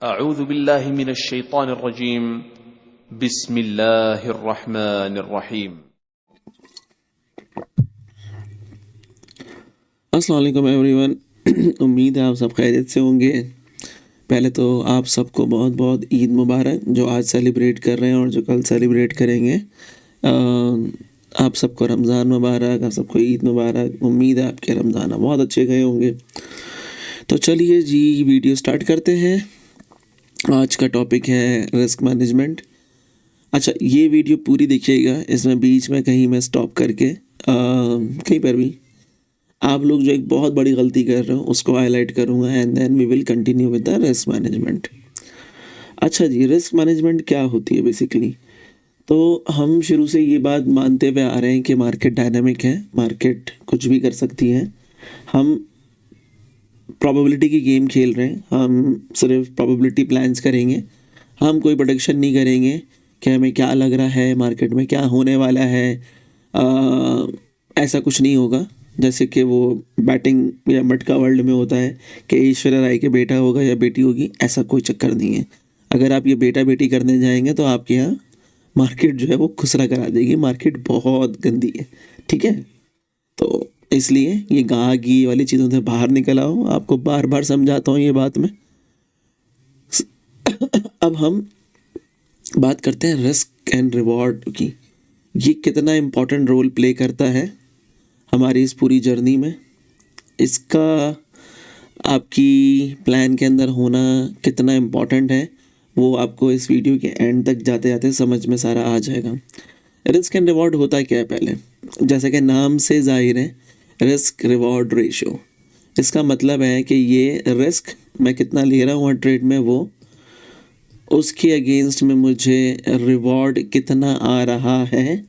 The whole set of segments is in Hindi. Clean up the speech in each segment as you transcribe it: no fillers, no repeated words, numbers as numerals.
अऊज़ु बिल्लाहि मिनश शैतानिर रजीम बिस्मिल्लाहिर रहमानिर रहीम। अस्सलाम वालेकुम एवरीवन। उम्मीद है आप सब खैरियत से होंगे। पहले तो आप सबको बहुत बहुत ईद मुबारक, जो आज सेलिब्रेट कर रहे हैं और जो कल सेलिब्रेट करेंगे। आप सबको रमज़ान मुबारक, आप सबको ईद मुबारक। उम्मीद है आपके रमज़ान बहुत अच्छे गए होंगे। तो चलिए जी, वीडियो स्टार्ट करते हैं। आज का टॉपिक है रिस्क मैनेजमेंट। अच्छा, ये वीडियो पूरी देखिएगा, इसमें बीच में कहीं मैं स्टॉप करके कहीं पर भी आप लोग जो एक बहुत बड़ी गलती कर रहे हो उसको हाईलाइट करूँगा, and then we will continue with the risk management. अच्छा जी, रिस्क मैनेजमेंट क्या होती है बेसिकली? तो हम शुरू से ये बात मानते हुए आ रहे हैं कि मार्केट डायनामिक है, मार्केट कुछ भी कर सकती है। हम प्रोबेबिलिटी की गेम खेल रहे हैं, हम सिर्फ प्रोबेबिलिटी प्लान्स करेंगे। हम कोई प्रोडिक्शन नहीं करेंगे कि हमें क्या लग रहा है मार्केट में क्या होने वाला है। ऐसा कुछ नहीं होगा जैसे कि वो बैटिंग या मटका वर्ल्ड में होता है कि ईश्वर राय के बेटा होगा या बेटी होगी। ऐसा कोई चक्कर नहीं है। अगर आप ये बेटा बेटी करने जाएंगे तो आपके यहाँ मार्केट जो है वो खुसरा करा देगी। मार्केट बहुत गंदी है, ठीक है? तो इसलिए ये गाह घी वाली चीज़ों से बाहर निकल आओ। आपको बार बार समझाता हूँ ये बात में। अब हम बात करते हैं रिस्क एंड रिवॉर्ड की। ये कितना इम्पोर्टेंट रोल प्ले करता है हमारी इस पूरी जर्नी में। इसका आपकी प्लान के अंदर होना कितना इम्पोर्टेंट है वो आपको इस वीडियो के एंड तक जाते जाते समझ में सारा आ जाएगा। रिस्क एंड रिवॉर्ड होता क्या है? पहले जैसे कि नाम से जाहिर है, रिस्क रिवॉर्ड रेशो। इसका मतलब है कि ये रिस्क मैं कितना ले रहा हूँ ट्रेड में, वो उसके अगेंस्ट में मुझे रिवॉर्ड कितना आ रहा है,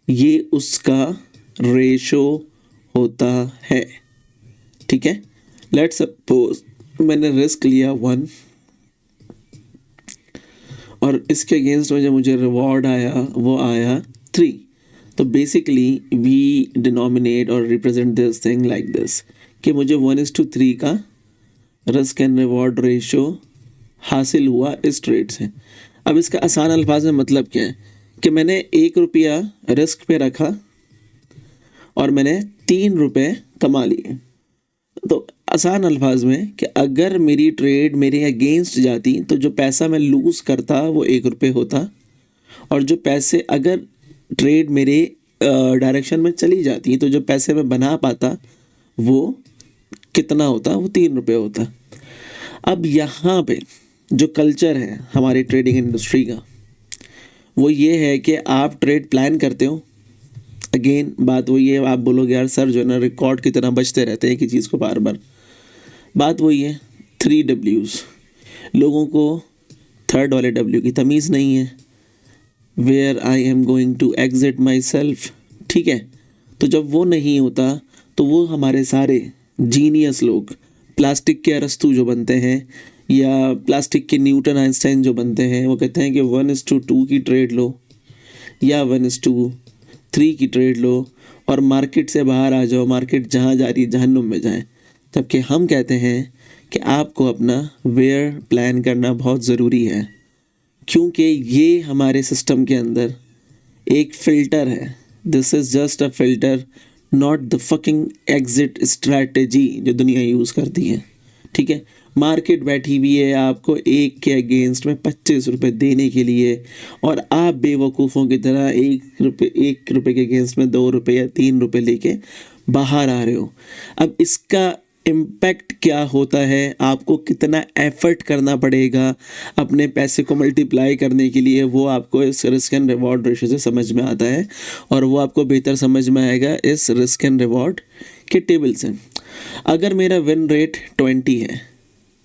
ये उसका रेशो होता है। ठीक है, लेट्स सपोज मैंने रिस्क लिया 1 और इसके अगेंस्ट में जो मुझे रिवॉर्ड आया वो आया 3। तो बेसिकली वी डिनोमिनेट और represent this thing like this कि मुझे 1:3 का रिस्क एंड रिवॉर्ड रेशो हासिल हुआ इस ट्रेड से। अब इसका आसान अल्फाज में मतलब क्या है कि मैंने 1 रुपया रिस्क पे रखा और मैंने 3 रुपये कमा लिए। तो आसान अल्फाज में कि अगर मेरी ट्रेड मेरे अगेंस्ट जाती तो जो पैसा मैं लूज़ करता वो 1 रुपये होता, और जो पैसे अगर ट्रेड मेरे डायरेक्शन में चली जाती तो जो पैसे मैं बना पाता वो कितना होता? वो 3 रुपये होता। अब यहाँ पे जो कल्चर है हमारी ट्रेडिंग इंडस्ट्री का वो ये है कि आप ट्रेड प्लान करते हो। अगेन बात वही है, आप बोलोगे यार सर जो है ना रिकॉर्ड की तरह बचते रहते हैं कि चीज़ को बार बार। बात वही है, 3 Ws। लोगों को थर्ड वाले W की तमीज़ नहीं है, where I am going to exit myself. ठीक है, तो जब वो नहीं होता तो वो हमारे सारे जीनियस लोग, प्लास्टिक के अरस्तु जो बनते हैं या प्लास्टिक के न्यूटन आइंस्टाइन जो बनते हैं, वो कहते हैं कि 1:2 की ट्रेड लो या 1:3 की ट्रेड लो और मार्केट से बाहर आ जाओ, मार्केट जहाँ जा रही है जहन्नुम में जाए। जबकि हम कहते हैं कि आपको अपना वेयर प्लान करना बहुत ज़रूरी है, क्योंकि ये हमारे सिस्टम के अंदर एक फ़िल्टर है। This is just a filter, not the fucking exit strategy जो दुनिया यूज़ करती है। ठीक है, मार्केट बैठी हुई है आपको 1 के अगेंस्ट में 25 रुपये देने के लिए, और आप बेवकूफ़ों की तरह 1 रुपये के अगेंस्ट में 2 रुपये या 3 रुपये लेके बाहर आ रहे हो। अब इसका इम्पैक्ट क्या होता है? आपको कितना एफर्ट करना पड़ेगा अपने पैसे को मल्टीप्लाई करने के लिए, वो आपको इस रिस्क एंड रिवॉर्ड रेशो से समझ में आता है, और वो आपको बेहतर समझ में आएगा इस रिस्क एंड रिवॉर्ड के टेबल से। अगर मेरा विन रेट 20 है,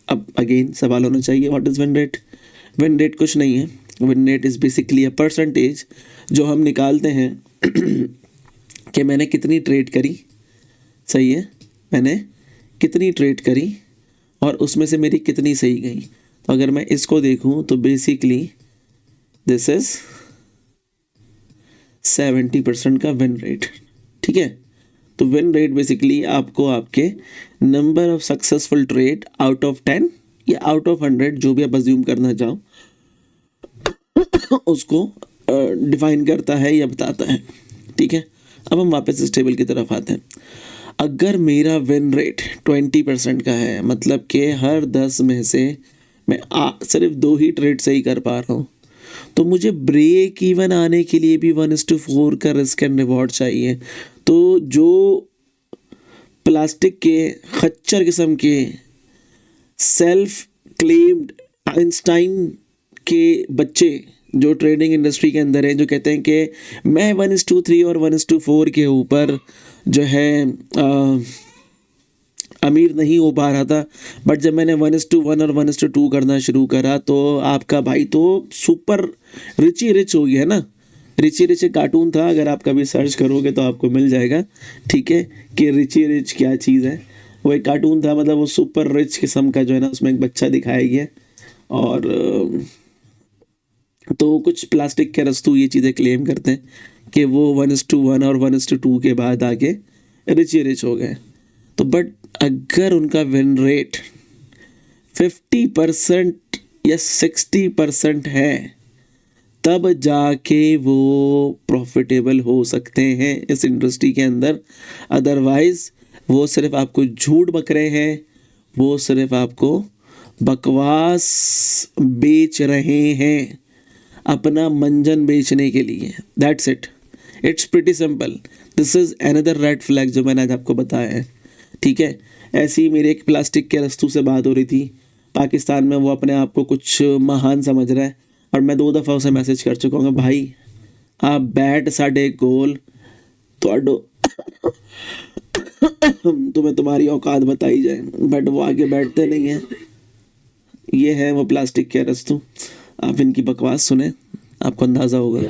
अब अगेन सवाल होना चाहिए what is win rate? Win rate कुछ नहीं है, win rate is basically a percentage जो हम निकालते हैं कि मैंने कितनी ट्रेड करी। सही है, मैंने कितनी ट्रेड करी और उसमें से मेरी कितनी सही गई। तो अगर मैं इसको देखूं तो बेसिकली दिस इज 70% का विन रेट। ठीक है, तो विन रेट बेसिकली आपको आपके number of successful trade out of 10 या आउट ऑफ 100 जो भी आप अज्यूम करना चाहो उसको डिफाइन करता है या बताता है। ठीक है, अब हम वापस इस टेबल की तरफ आते हैं। अगर मेरा विन रेट 20% का है, मतलब कि हर 10 में से मैं सिर्फ 2 ही ट्रेड सही कर पा रहा हूँ, तो मुझे ब्रेक इवन आने के लिए भी 1:4 का रिस्क एंड रिवॉर्ड चाहिए। तो जो प्लास्टिक के खच्चर किस्म के सेल्फ क्लेम्ड आइंस्टाइन के बच्चे जो ट्रेडिंग इंडस्ट्री के अंदर हैं, जो कहते हैं कि मैं 1:3 और 1:4 के ऊपर जो है अमीर नहीं हो पा रहा था, बट जब मैंने 1:1 और 1:2 करना शुरू करा तो आपका भाई तो सुपर रिची रिच हो गया ना। रिची रिच एक कार्टून था, अगर आप कभी सर्च करोगे तो आपको मिल जाएगा। ठीक है, कि रिची रिच क्या चीज़ है। वो एक कार्टून था, मतलब वो सुपर रिच किस्म का जो है ना, उसमें एक बच्चा दिखाया गया और तो कुछ प्लास्टिक के रस्तू ये चीज़ें क्लेम करते हैं कि वो 1:1 और 1:2 के बाद आके रिची रिच हो गए। तो बट अगर उनका विन रेट 50% या 60% है, तब जाके वो प्रॉफिटेबल हो सकते हैं इस इंडस्ट्री के अंदर। अदरवाइज वो सिर्फ आपको झूठ बक रहे हैं, वो सिर्फ आपको बकवास बेच रहे हैं अपना मंजन बेचने के लिए। That's it, it's pretty simple. This is another red flag जो मैंने आज आपको बताया है। ठीक है, ऐसी ही मेरे एक प्लास्टिक के रस्तू से बात हो रही थी पाकिस्तान में। वो अपने आप को कुछ महान समझ रहा है और मैं 2 दफ़ा उसे मैसेज कर चुका हूँ, भाई आप बैठ साढ़े गोल तो तुम्हें तुम्हारी औकात बताई जाए, बट वो आगे बैठते नहीं हैं। ये है वो प्लास्टिक के रस्तू। आप इनकी बकवास सुने, आपको अंदाजा होगा।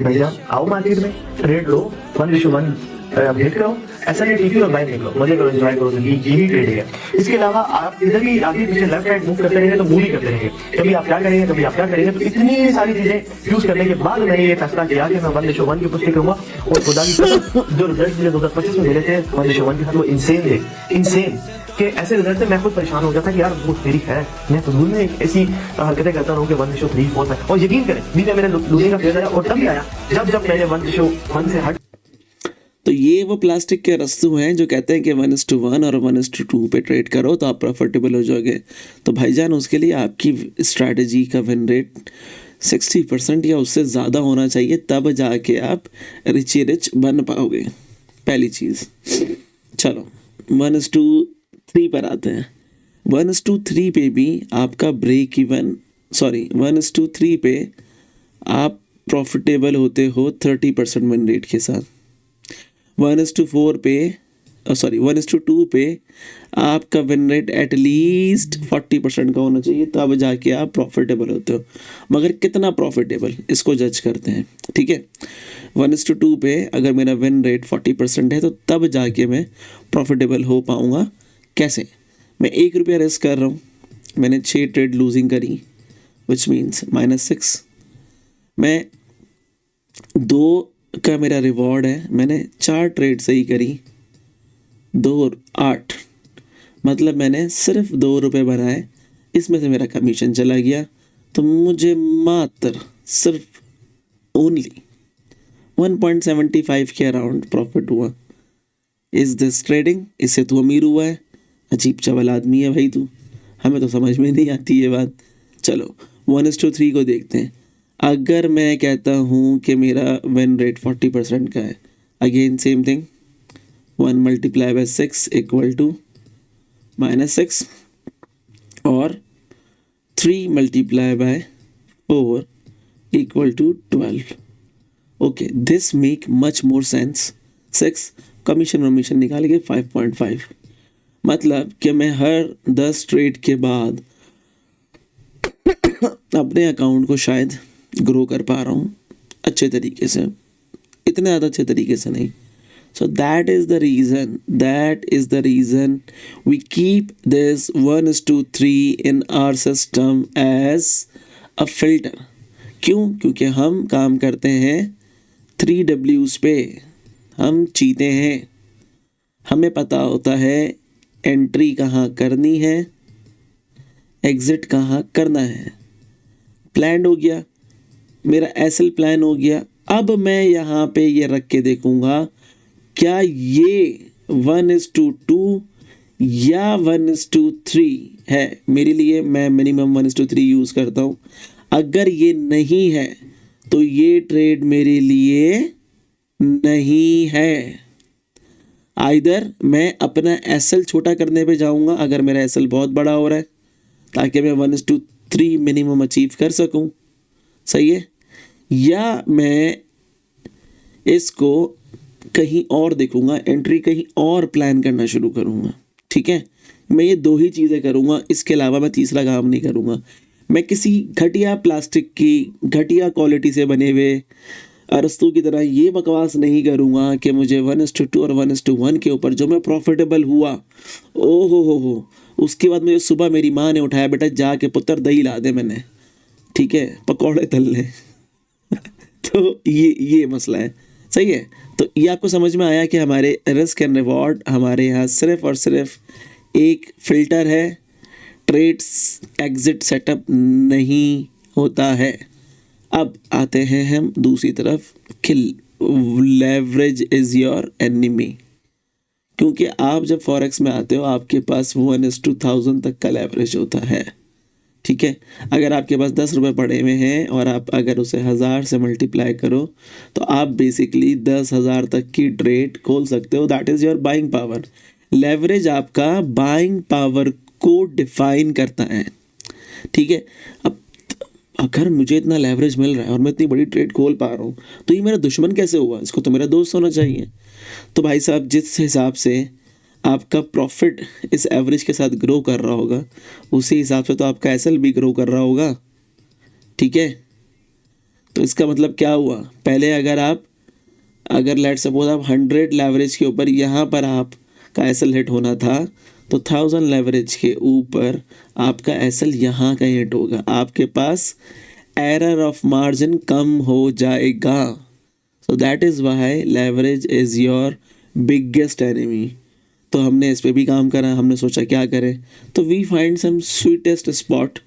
भैया आओ मार्केट में, ट्रेड लो 1:1 अपडेट करो, ऐसा नहीं टीपी और बाय निकलो, मजे करो, एंजॉय करो, यही ट्रेड है। इसके अलावा आप इधर भी आगे पीछे लेफ्ट राइट मूव करते रहेंगे तो मूव ही करते रहेंगे, कभी आप क्या करेंगे कभी आप क्या करेंगे। तो इतनी सारी चीजें यूज करने के बाद मैंने ये फैसला किया कि मैं 1:1 की पुष्टि करूंगा और खुदा की कसम जो रिजल्ट मुझे 2025 में मिले थे 1:1 के साथ, वो इंसेन थे, इंसेन कि ऐसे रिजल्ट से मैं खुद परेशान हो गया था कि यार वो तेरी है, मैं फजूल में ऐसी हरकतें करता रहूं कि 1:3 4 में। और यकीन करें बीच में मैंने लूजिंग का फेज आया और तभी आया जब मैंने 1:1 से हट। तो ये वो प्लास्टिक के रस्तू हैं जो कहते हैं कि 1:1 और 1:2 पे ट्रेड करो तो आप प्रॉफिटेबल हो जाओगे। तो भाईजान उसके लिए आपकी स्ट्रैटेजी का विन रेट 60% या उससे ज़्यादा होना चाहिए, तब जाके आप रिची रिच बन पाओगे। पहली चीज़। चलो 1:3 पर आते हैं। 1:3 पे भी आपका ब्रेक इवन 1:3 पे आप प्रॉफिटेबल होते हो 30% विन रेट के साथ। 1:4 पे 1:2 पे आपका विन रेट एटलीस्ट 40% का होना चाहिए, तब जाके आप प्रॉफिटेबल होते हो। मगर कितना प्रॉफिटेबल, इसको जज करते हैं। ठीक है, 1:2 पे अगर मेरा विन रेट 40% है तो तब जाके मैं प्रॉफिटेबल हो पाऊँगा। कैसे? मैं ₹1 रिस्क कर रहा हूँ, मैंने 6 ट्रेड लूजिंग करी, विच मीन्स -6। मैं 2 का मेरा रिवॉर्ड है, मैंने 4 ट्रेड सही करी, 2 और 8, मतलब मैंने सिर्फ ₹2 बनाए, इसमें से मेरा कमीशन चला गया। तो मुझे मात्र सिर्फ ओनली 1.75 के अराउंड प्रॉफिट हुआ। Is this trading? इससे तू अमीर हुआ है? अजीब चवल आदमी है भाई तू, हमें तो समझ में नहीं आती ये बात। चलो 1:3 को देखते हैं। अगर मैं कहता हूँ कि मेरा विन रेट 40% का है, अगेन सेम थिंग, 1 × 6 = -6 और 3 × 4 = 12। Okay, this make much more sense. 6 commission निकाल के 5.5, मतलब कि मैं हर 10 ट्रेड के बाद अपने अकाउंट को शायद ग्रो कर पा रहा हूँ अच्छे तरीके से, इतने ज़्यादा अच्छे तरीके से नहीं। So that is the reason we keep this 1:3 in our system as a filter. क्यों? क्योंकि हम काम करते हैं 3 Ws पे, हम चीते हैं, हमें पता होता है एंट्री कहाँ करनी है, एग्जिट कहाँ करना है। प्लान हो गया, मेरा एसएल प्लान हो गया। अब मैं यहाँ पे ये रख के देखूंगा क्या ये 1:2 या 1:3 है मेरे लिए। मैं मिनिमम 1:3 यूज़ करता हूँ। अगर ये नहीं है तो ये ट्रेड मेरे लिए नहीं है। आइदर मैं अपना एसएल छोटा करने पे जाऊंगा अगर मेरा एसएल बहुत बड़ा हो रहा है, ताकि मैं 1:3 मिनिमम अचीव कर सकूं, सही है, या मैं इसको कहीं और देखूंगा, एंट्री कहीं और प्लान करना शुरू करूंगा। ठीक है, मैं ये दो ही चीज़ें करूंगा, इसके अलावा मैं तीसरा काम नहीं करूंगा। मैं किसी घटिया प्लास्टिक की घटिया क्वालिटी से बने हुए अरस्तू की तरह ये बकवास नहीं करूंगा कि मुझे 1:2 और 1:1 के ऊपर जो मैं प्रॉफिटेबल हुआ, ओ हो, उसके बाद मुझे सुबह मेरी माँ ने उठाया, बेटा जाके पुत्र दही ला दे मैंने, ठीक है, पकौड़े तल ले। तो ये मसला है, सही है। तो ये आपको समझ में आया कि हमारे रिस्क एंड रिवॉर्ड हमारे यहाँ सिर्फ और सिर्फ एक फ़िल्टर है, ट्रेड्स एग्जिट सेटअप नहीं होता है। अब आते हैं हम दूसरी तरफ कि लेवरेज इज़ योर एनिमी। क्योंकि आप जब फॉरेक्स में आते हो आपके पास 1:1000 तक का लेवरेज होता है। ठीक है, अगर आपके पास 10 रुपये पड़े हुए हैं और आप अगर उसे 1000 से मल्टीप्लाई करो तो आप बेसिकली 10,000 तक की ट्रेड खोल सकते हो। That is your buying power. Leverage आपका बाइंग पावर को डिफाइन करता है। ठीक है, अब अगर मुझे इतना लेवरेज मिल रहा है और मैं इतनी बड़ी ट्रेड खोल पा रहा हूँ तो ये मेरा दुश्मन कैसे हुआ? इसको तो मेरा दोस्त होना चाहिए। तो भाई साहब, जिस हिसाब से आपका प्रॉफिट इस एवरेज के साथ ग्रो कर रहा होगा उसी हिसाब से तो आपका एसएल भी ग्रो कर रहा होगा। ठीक है, तो इसका मतलब क्या हुआ? पहले अगर लेट सपोज आप 100 लेवरेज के ऊपर यहाँ पर आपका एसएल हिट होना था तो 1000 लेवरेज के ऊपर आपका एसएल यहाँ का हिट होगा। आपके पास एरर ऑफ मार्जिन कम हो जाएगा। सो that is why leverage is your biggest enemy. तो हमने इस पे भी काम करा, हमने सोचा क्या करें, तो we find some sweetest spot.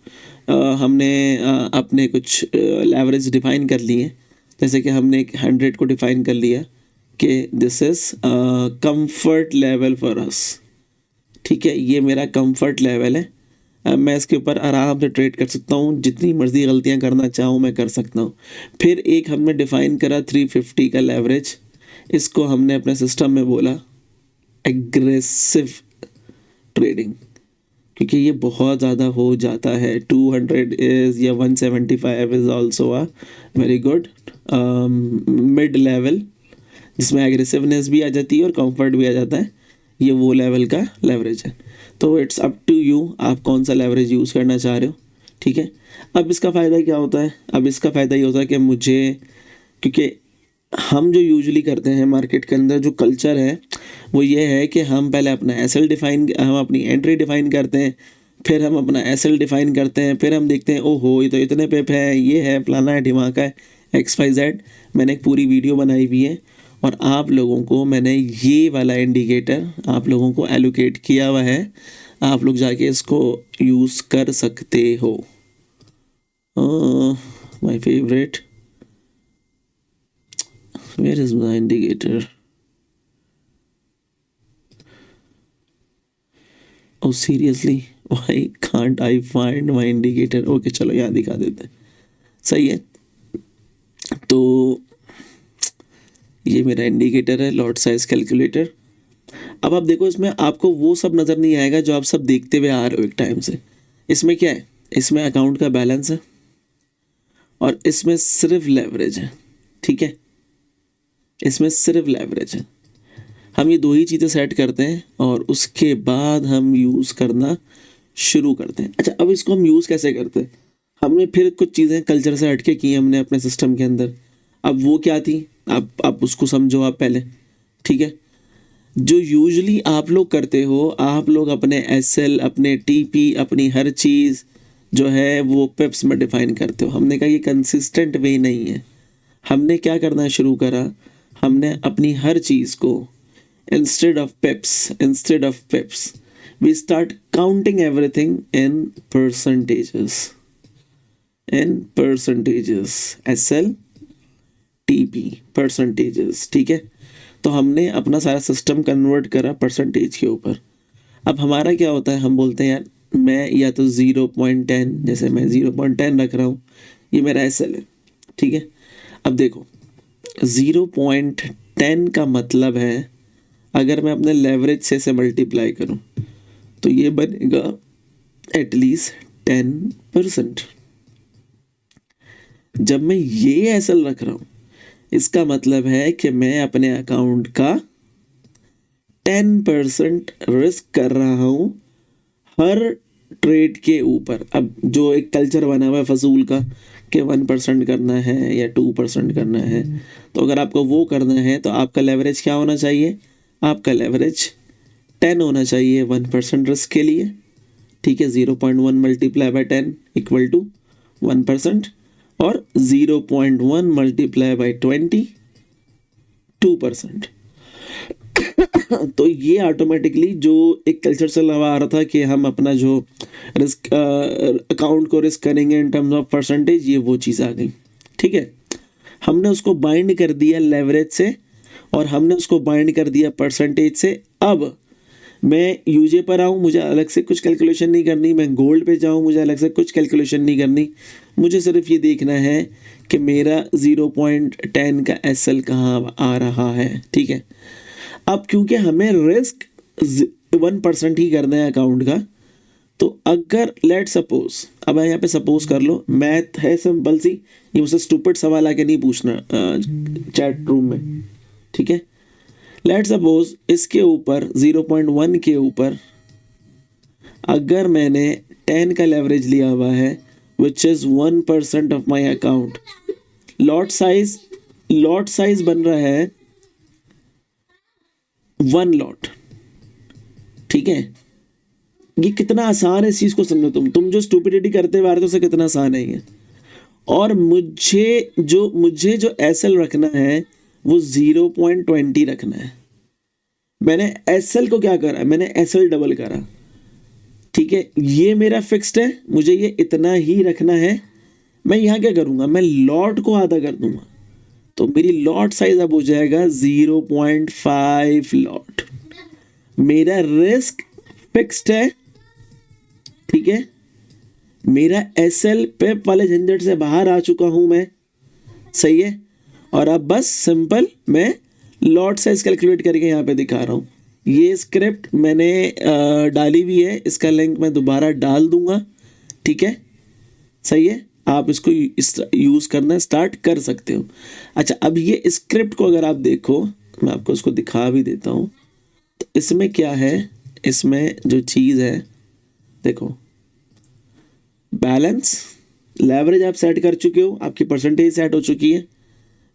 हमने अपने कुछ लेवरेज डिफाइन कर लिए। जैसे कि हमने 100 को डिफाइन कर लिया कि this is comfort level for us. ठीक है, ये मेरा कंफर्ट लेवल है। मैं इसके ऊपर आराम से ट्रेड कर सकता हूँ, जितनी मर्जी गलतियाँ करना चाहूँ मैं कर सकता हूँ। फिर एक हमने डिफ़ाइन करा 350 का लेवरेज। इसको हमने अपने सिस्टम में बोला एग्रेसिव ट्रेडिंग, क्योंकि ये बहुत ज़्यादा हो जाता है। 200 इज़ या 175 is also a very good mid level, जिसमें एग्रेसिवनेस भी आ जाती है और कंफर्ट भी आ जाता है। ये वो लेवल का लेवरेज है। तो इट्स अप टू यू, आप कौन सा लेवरेज यूज़ करना चाह रहे हो। ठीक है, अब इसका फ़ायदा क्या होता है? अब इसका फ़ायदा ये होता है कि मुझे, क्योंकि हम जो यूजुअली करते हैं मार्केट के अंदर जो कल्चर है वो ये है कि हम पहले अपना एसएल डिफ़ाइन, हम अपनी एंट्री डिफ़ाइन करते हैं, फिर हम अपना एसएल डिफ़ाइन करते हैं, फिर हम देखते हैं ओहो ये तो इतने पिप है, ये है, फलाना है, ढिमाका है, XYZ। मैंने एक पूरी वीडियो बनाई हुई है और आप लोगों को मैंने ये वाला इंडिकेटर आप लोगों को एलोकेट किया हुआ है। आप लोग जाके इसको यूज़ कर सकते हो। My favourite, where is my indicator? Oh seriously, why can't I find my indicator? Okay चलो यहाँ दिखा देते हैं, सही है। तो ये मेरा इंडिकेटर है, लॉट साइज कैलकुलेटर। अब आप देखो, इसमें आपको वो सब नज़र नहीं आएगा जो आप सब देखते हुए आ रहे हो एक टाइम से। इसमें क्या है? इसमें अकाउंट का बैलेंस है और इसमें सिर्फ लेवरेज है। ठीक है, इसमें सिर्फ लेवरेज है। हम ये दो ही चीज़ें सेट करते हैं और उसके बाद हम यूज़ करना शुरू करते हैं। अच्छा, अब इसको हम यूज़ कैसे करते हैं? हमने फिर कुछ चीज़ें कल्चर से हटके की हमने अपने सिस्टम के अंदर। अब वो क्या थी, आप उसको समझो आप पहले। ठीक है, जो यूजुअली आप लोग करते हो, आप लोग अपने एसएल, अपने टीपी, अपनी हर चीज़ जो है वो पिप्स में डिफाइन करते हो। हमने कहा ये कंसिस्टेंट वे नहीं है। हमने क्या करना शुरू करा, हमने अपनी हर चीज़ को instead of pips we start counting everything in percentages, SL TP percentages, ठीक है। तो हमने अपना सारा सिस्टम कन्वर्ट करा परसेंटेज के ऊपर। अब हमारा क्या होता है, हम बोलते हैं यार मैं या तो 0.10, जैसे मैं 0.10 रख रहा हूँ, ये मेरा SL है, ठीक है। अब देखो 0.10 का मतलब है अगर मैं अपने लेवरेज से मल्टीप्लाई करूं तो ये बनेगा एटलीस्ट 10%। जब मैं ये SL रख रहा हूं इसका मतलब है कि मैं अपने अकाउंट का 10% रिस्क कर रहा हूं हर ट्रेड के ऊपर। अब जो एक कल्चर बना हुआ है फजूल का कि 1% करना है या 2% करना है, तो अगर आपको वो करना है तो आपका लेवरेज क्या होना चाहिए, आपका लेवरेज 10 होना चाहिए 1% रिस्क के लिए, ठीक है। 0.1 मल्टीप्लाई बाई 10 इक्वल टू 1%, और 0.1 मल्टीप्लाई बाई 20 2%। तो ये ऑटोमेटिकली जो एक कल्चर चला हुआ आ रहा था कि हम अपना जो रिस्क अकाउंट को रिस्क करेंगे इन टर्म्स ऑफ परसेंटेज, ये वो चीज़ आ गई, ठीक है। हमने उसको बाइंड कर दिया लेवरेज से और हमने उसको बाइंड कर दिया परसेंटेज से। अब मैं यूजे पर आऊँ, मुझे अलग से कुछ कैलकुलेशन नहीं करनी, मैं गोल्ड पे जाऊँ, मुझे अलग से कुछ कैलकुलेशन नहीं करनी, मुझे सिर्फ ये देखना है कि मेरा 0.10 का SL कहाँ आ रहा है, ठीक है। अब क्योंकि हमें रिस्क 1% ही करना है अकाउंट का, तो अगर लेट सपोज, अब यहाँ पे सपोज कर लो, मैथ है सिंपल सी, ये मुझसे स्टूपिड सवाल आके नहीं पूछना चैट रूम में, ठीक है। लेट सपोज इसके ऊपर 0.1 के ऊपर अगर मैंने 10 का लेवरेज लिया हुआ है which is 1% of my account, lot size बन रहा है 1 लॉट, ठीक है। ये कितना आसान है इस चीज़ को समझो, तुम जो स्टूपिडिटी करते हुए आ रहे हो उसे कितना आसान है ये। और मुझे जो SL रखना है वो 0.20 रखना है। मैंने SL को क्या करा, मैंने SL डबल करा, ठीक है। ये मेरा फिक्स्ड है, मुझे ये इतना ही रखना है। मैं यहाँ क्या करूँगा, मैं लॉट को आधा कर दूंगा, तो मेरी लॉट साइज अब हो जाएगा 0.5 लॉट। मेरा रिस्क फिक्स्ड है, ठीक है। मेरा SL पेप वाले झंझट से बाहर आ चुका हूं मैं, सही है। और अब बस सिंपल मैं लॉट साइज कैलकुलेट करके यहाँ पे दिखा रहा हूँ। ये स्क्रिप्ट मैंने डाली हुई है, इसका लिंक मैं दोबारा डाल दूंगा, ठीक है, सही है। आप इसको यूज़ करना स्टार्ट कर सकते हो। अच्छा, अब ये स्क्रिप्ट को अगर आप देखो, मैं आपको उसको दिखा भी देता हूँ। तो इसमें क्या है, इसमें जो चीज़ है देखो, बैलेंस लेवरेज आप सेट कर चुके हो, आपकी परसेंटेज सेट हो चुकी है।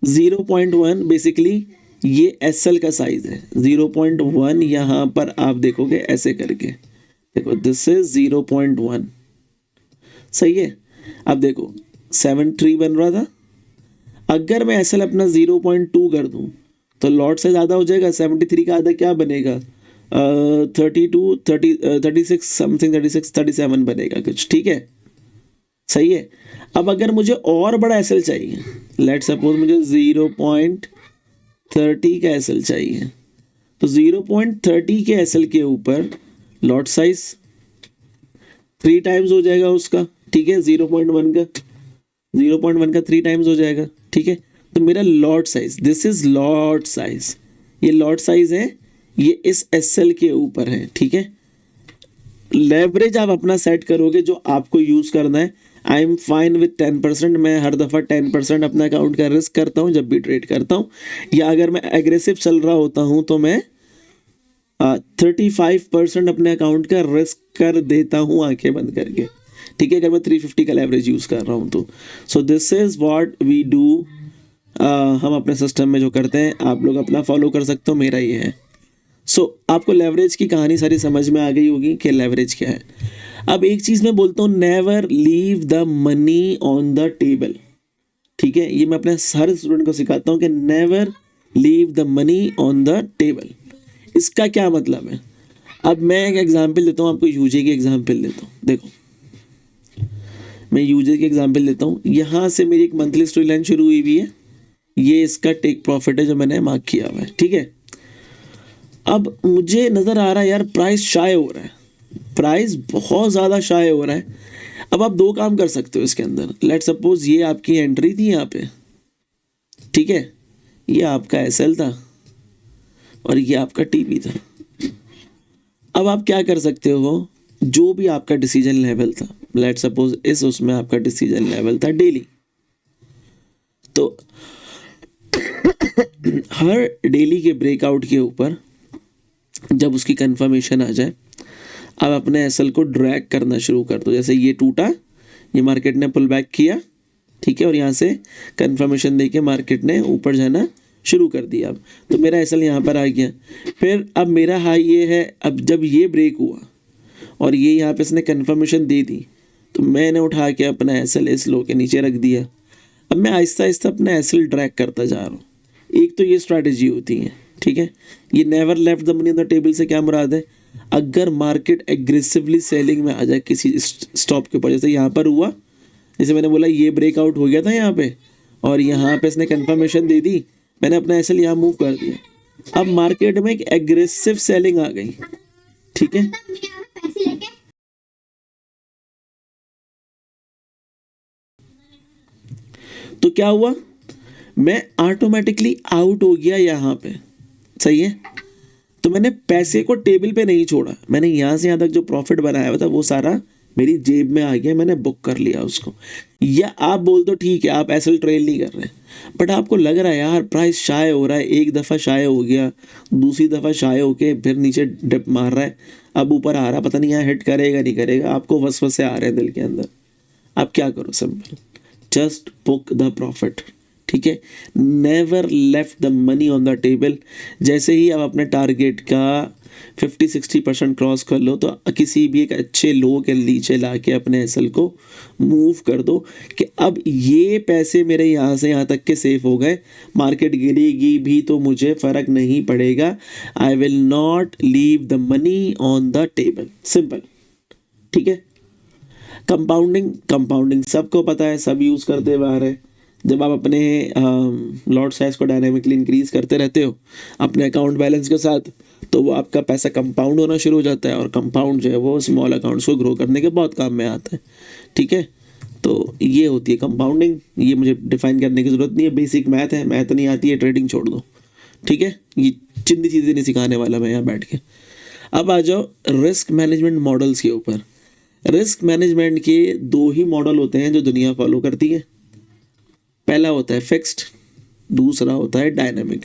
0.1 बेसिकली ये SL का साइज है। 0.1 यहाँ पर आप देखोगे ऐसे करके, देखो दिस इज 0.1, सही है। अब देखो 7.3 बन रहा था, अगर मैं SL अपना 0.2 कर दूं तो लॉट साइज आधा हो जाएगा। 73 का आधा क्या बनेगा, 36 समथिंग, 37 बनेगा कुछ, ठीक है, सही है। अब अगर मुझे और बड़ा SL चाहिए, लेट सपोज मुझे 0.30 का SL चाहिए, तो 0.30 के SL के ऊपर लॉट साइज 3 टाइम्स हो जाएगा उसका, ठीक है। 0.1 का 3 टाइम्स हो जाएगा, ठीक है। तो मेरा lot size, this is lot size, ये लॉट साइज है, ये इस SL के ऊपर है, ठीक है। लेवरेज आप अपना सेट करोगे जो आपको यूज करना है। I am fine with 10%। मैं हर दफ़ा 10% अपना अकाउंट का रिस्क करता हूँ जब भी ट्रेड करता हूँ, या अगर मैं एग्रेसिव चल रहा होता हूँ तो मैं 35% अपने अकाउंट का रिस्क कर देता हूँ आंखें बंद करके, ठीक है, अगर मैं 350 का लेवरेज यूज़ कर रहा हूँ तो। So this is what we do. हम अपने सिस्टम में जो करते हैं, आप लोग अपना फॉलो कर सकते हो, मेरा ये है। आपको लेवरेज की कहानी सारी समझ में आ गई होगी कि लेवरेज क्या है। अब एक चीज़ मैं बोलता हूँ, never leave the money on the table, ठीक है। ये मैं अपने हर स्टूडेंट को सिखाता हूँ कि never leave the money on the table. इसका क्या मतलब है, अब मैं एक एग्जांपल देता हूँ आपको, यूजे की एग्जांपल देता हूँ। देखो मैं यूजे की एग्जांपल देता हूँ। यहाँ से मेरी एक मंथली स्टोरी लाइन शुरू हुई हुई है, ये इसका टेक प्रॉफिट है जो मैंने मार्क किया हुआ है, ठीक है। अब मुझे नज़र आ रहा है यार प्राइस शाय हो रहा है, प्राइस बहुत ज़्यादा शाय हो रहा है। अब आप दो काम कर सकते हो इसके अंदर। लेट सपोज ये आपकी एंट्री थी यहाँ पे, ठीक है, ये आपका एसएल था और ये आपका टीपी था। अब आप क्या कर सकते हो, जो भी आपका डिसीजन लेवल था, लेट सपोज उसमें आपका डिसीजन लेवल था डेली, तो हर डेली के ब्रेकआउट के ऊपर जब उसकी कंफर्मेशन आ जाए, अब अपने एसएल को ड्रैग करना शुरू कर दो। जैसे ये टूटा, ये मार्केट ने पुल बैक किया, ठीक है, और यहाँ से कंफर्मेशन देके मार्केट ने ऊपर जाना शुरू कर दिया। अब तो मेरा एसएल यहाँ पर आ गया। फिर अब मेरा हाई ये है, अब जब ये ब्रेक हुआ और ये यहाँ पे इसने कंफर्मेशन दे दी, तो मैंने उठा के अपना एसएल इस लो के नीचे रख दिया। अब मैं आहिस्ता आहिस्ता अपना एसएल ड्रैग करता जा रहा हूँ। एक तो ये स्ट्रैटेजी होती है, ठीक है। ये never left the money on the table से क्या मुराद है, अगर मार्केट एग्रेसिवली सेलिंग में आ जाए किसी स्टॉप के ऊपर, जैसे यहाँ पर हुआ, जैसे मैंने बोला ये ब्रेकआउट हो गया था यहाँ पे और यहाँ पे इसने कंफर्मेशन दे दी, मैंने अपना एसएल यहाँ मूव कर दिया। अब मार्केट में एक एग्रेसिव सेलिंग आ गई, ठीक है, तो क्या हुआ, मैं ऑटोमेटिकली आउट हो गया यहाँ पे, सही है। तो मैंने पैसे को टेबल पे नहीं छोड़ा, मैंने यहाँ से यहाँ तक जो प्रॉफिट बनाया हुआ था वो सारा मेरी जेब में आ गया, मैंने बुक कर लिया उसको। या आप बोल दो ठीक है आप एसएल ट्रेल नहीं कर रहे, बट आपको लग रहा है यार प्राइस शाय हो रहा है, एक दफ़ा शाय हो गया, दूसरी दफ़ा शाय होके फिर नीचे डिप मार रहा है, अब ऊपर आ रहा, पता नहीं यहाँ हिट करेगा नहीं करेगा, आपको वसवसे आ रहे हैं दिल के अंदर। आप क्या करो, simple, just book the profit, ठीक है। Never left the money on the table. जैसे ही आप अपने टारगेट का 50-60% क्रॉस कर लो, तो किसी भी एक अच्छे लो के नीचे ला के अपने एसएल को मूव कर दो कि अब ये पैसे मेरे यहाँ से यहाँ तक के सेफ हो गए, मार्केट गिरेगी भी तो मुझे फ़र्क नहीं पड़ेगा, I will not leave the money on the table, simple, ठीक है। कंपाउंडिंग सबको पता है, सब यूज़ करते हुए आ रहे हैं। जब आप अपने लॉट साइज को डायनामिकली इंक्रीज करते रहते हो अपने अकाउंट बैलेंस के साथ, तो वो आपका पैसा कंपाउंड होना शुरू हो जाता है, और कंपाउंड जो है वो स्मॉल अकाउंट्स को ग्रो करने के बहुत काम में आता है, ठीक है। तो ये होती है कंपाउंडिंग। ये मुझे डिफाइन करने की ज़रूरत नहीं है, बेसिक मैथ है, मैथ नहीं आती है ट्रेडिंग छोड़ दो, ठीक है। ये चिंदी चीज़ें नहीं सिखाने वाला मैं यहाँ बैठ के। अब आ जाओ रिस्क मैनेजमेंट मॉडल्स के ऊपर। रिस्क मैनेजमेंट के दो ही मॉडल होते हैं जो दुनिया फॉलो करती है। पहला होता है फिक्स्ड, दूसरा होता है dynamic.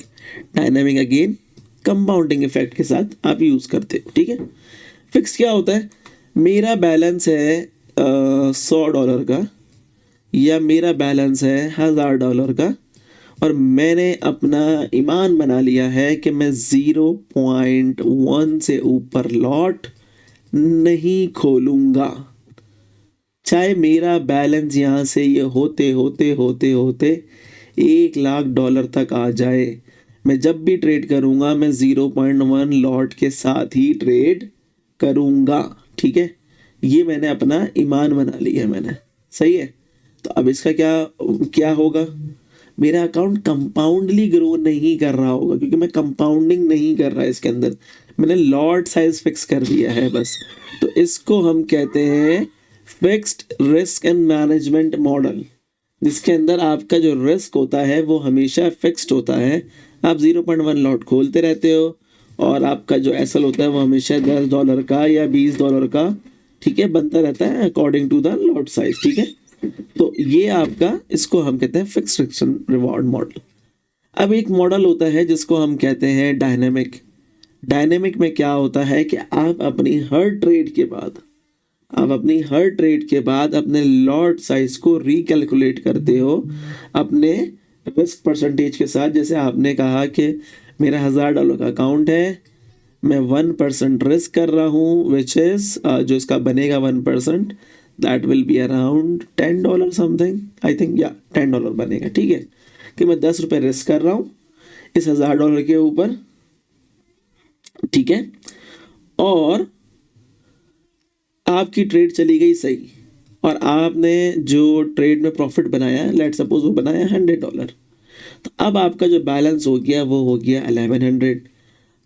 Dynamic again compounding effect के साथ आप यूज़ करते हो, ठीक है। फिक्स्ड क्या होता है, मेरा बैलेंस है $100 का, या मेरा बैलेंस है $1000 का, और मैंने अपना ईमान बना लिया है कि मैं 0.1 से ऊपर लॉट नहीं खोलूँगा, चाहे मेरा बैलेंस यहाँ से ये होते होते होते होते $1,00,000 तक आ जाए। मैं जब भी ट्रेड करूँगा मैं 0.1 लॉट के साथ ही ट्रेड करूँगा, ठीक है। ये मैंने अपना ईमान बना लिया है मैंने, सही है। तो अब इसका क्या होगा, मेरा अकाउंट कंपाउंडली ग्रो नहीं कर रहा होगा, क्योंकि मैं कंपाउंडिंग नहीं कर रहा है इसके अंदर, मैंने लॉट साइज फिक्स कर दिया है बस। तो इसको हम कहते हैं fixed risk and management model, जिसके अंदर आपका जो रिस्क होता है वो हमेशा फिक्स्ड होता है। आप 0.1 लॉट खोलते रहते हो, और आपका जो एसएल होता है वो हमेशा $10 का या $20 का, ठीक है, बनता रहता है according to the lot size, ठीक है। तो ये आपका, इसको हम कहते हैं fixed risk and reward model. अब एक मॉडल होता है जिसको हम कहते हैं डायनेमिक। डायनेमिक में क्या होता है कि आप अपनी हर ट्रेड के बाद अपने लॉट साइज को रिकैलकुलेट करते हो अपने रिस्क परसेंटेज के साथ। जैसे आपने कहा कि मेरा $1000 का अकाउंट है, मैं 1% रिस्क कर रहा हूँ, विच इज़ जो इसका बनेगा 1%, that will be around $10 something, I think, या $10 बनेगा, ठीक है। कि मैं ₹10 रिस्क कर रहा हूँ इस $1000 के ऊपर, ठीक है। और आपकी ट्रेड चली गई सही, और आपने जो ट्रेड में प्रॉफिट बनाया, लेट सपोज वो बनाया $100, तो अब आपका जो बैलेंस हो गया वो हो गया 1100।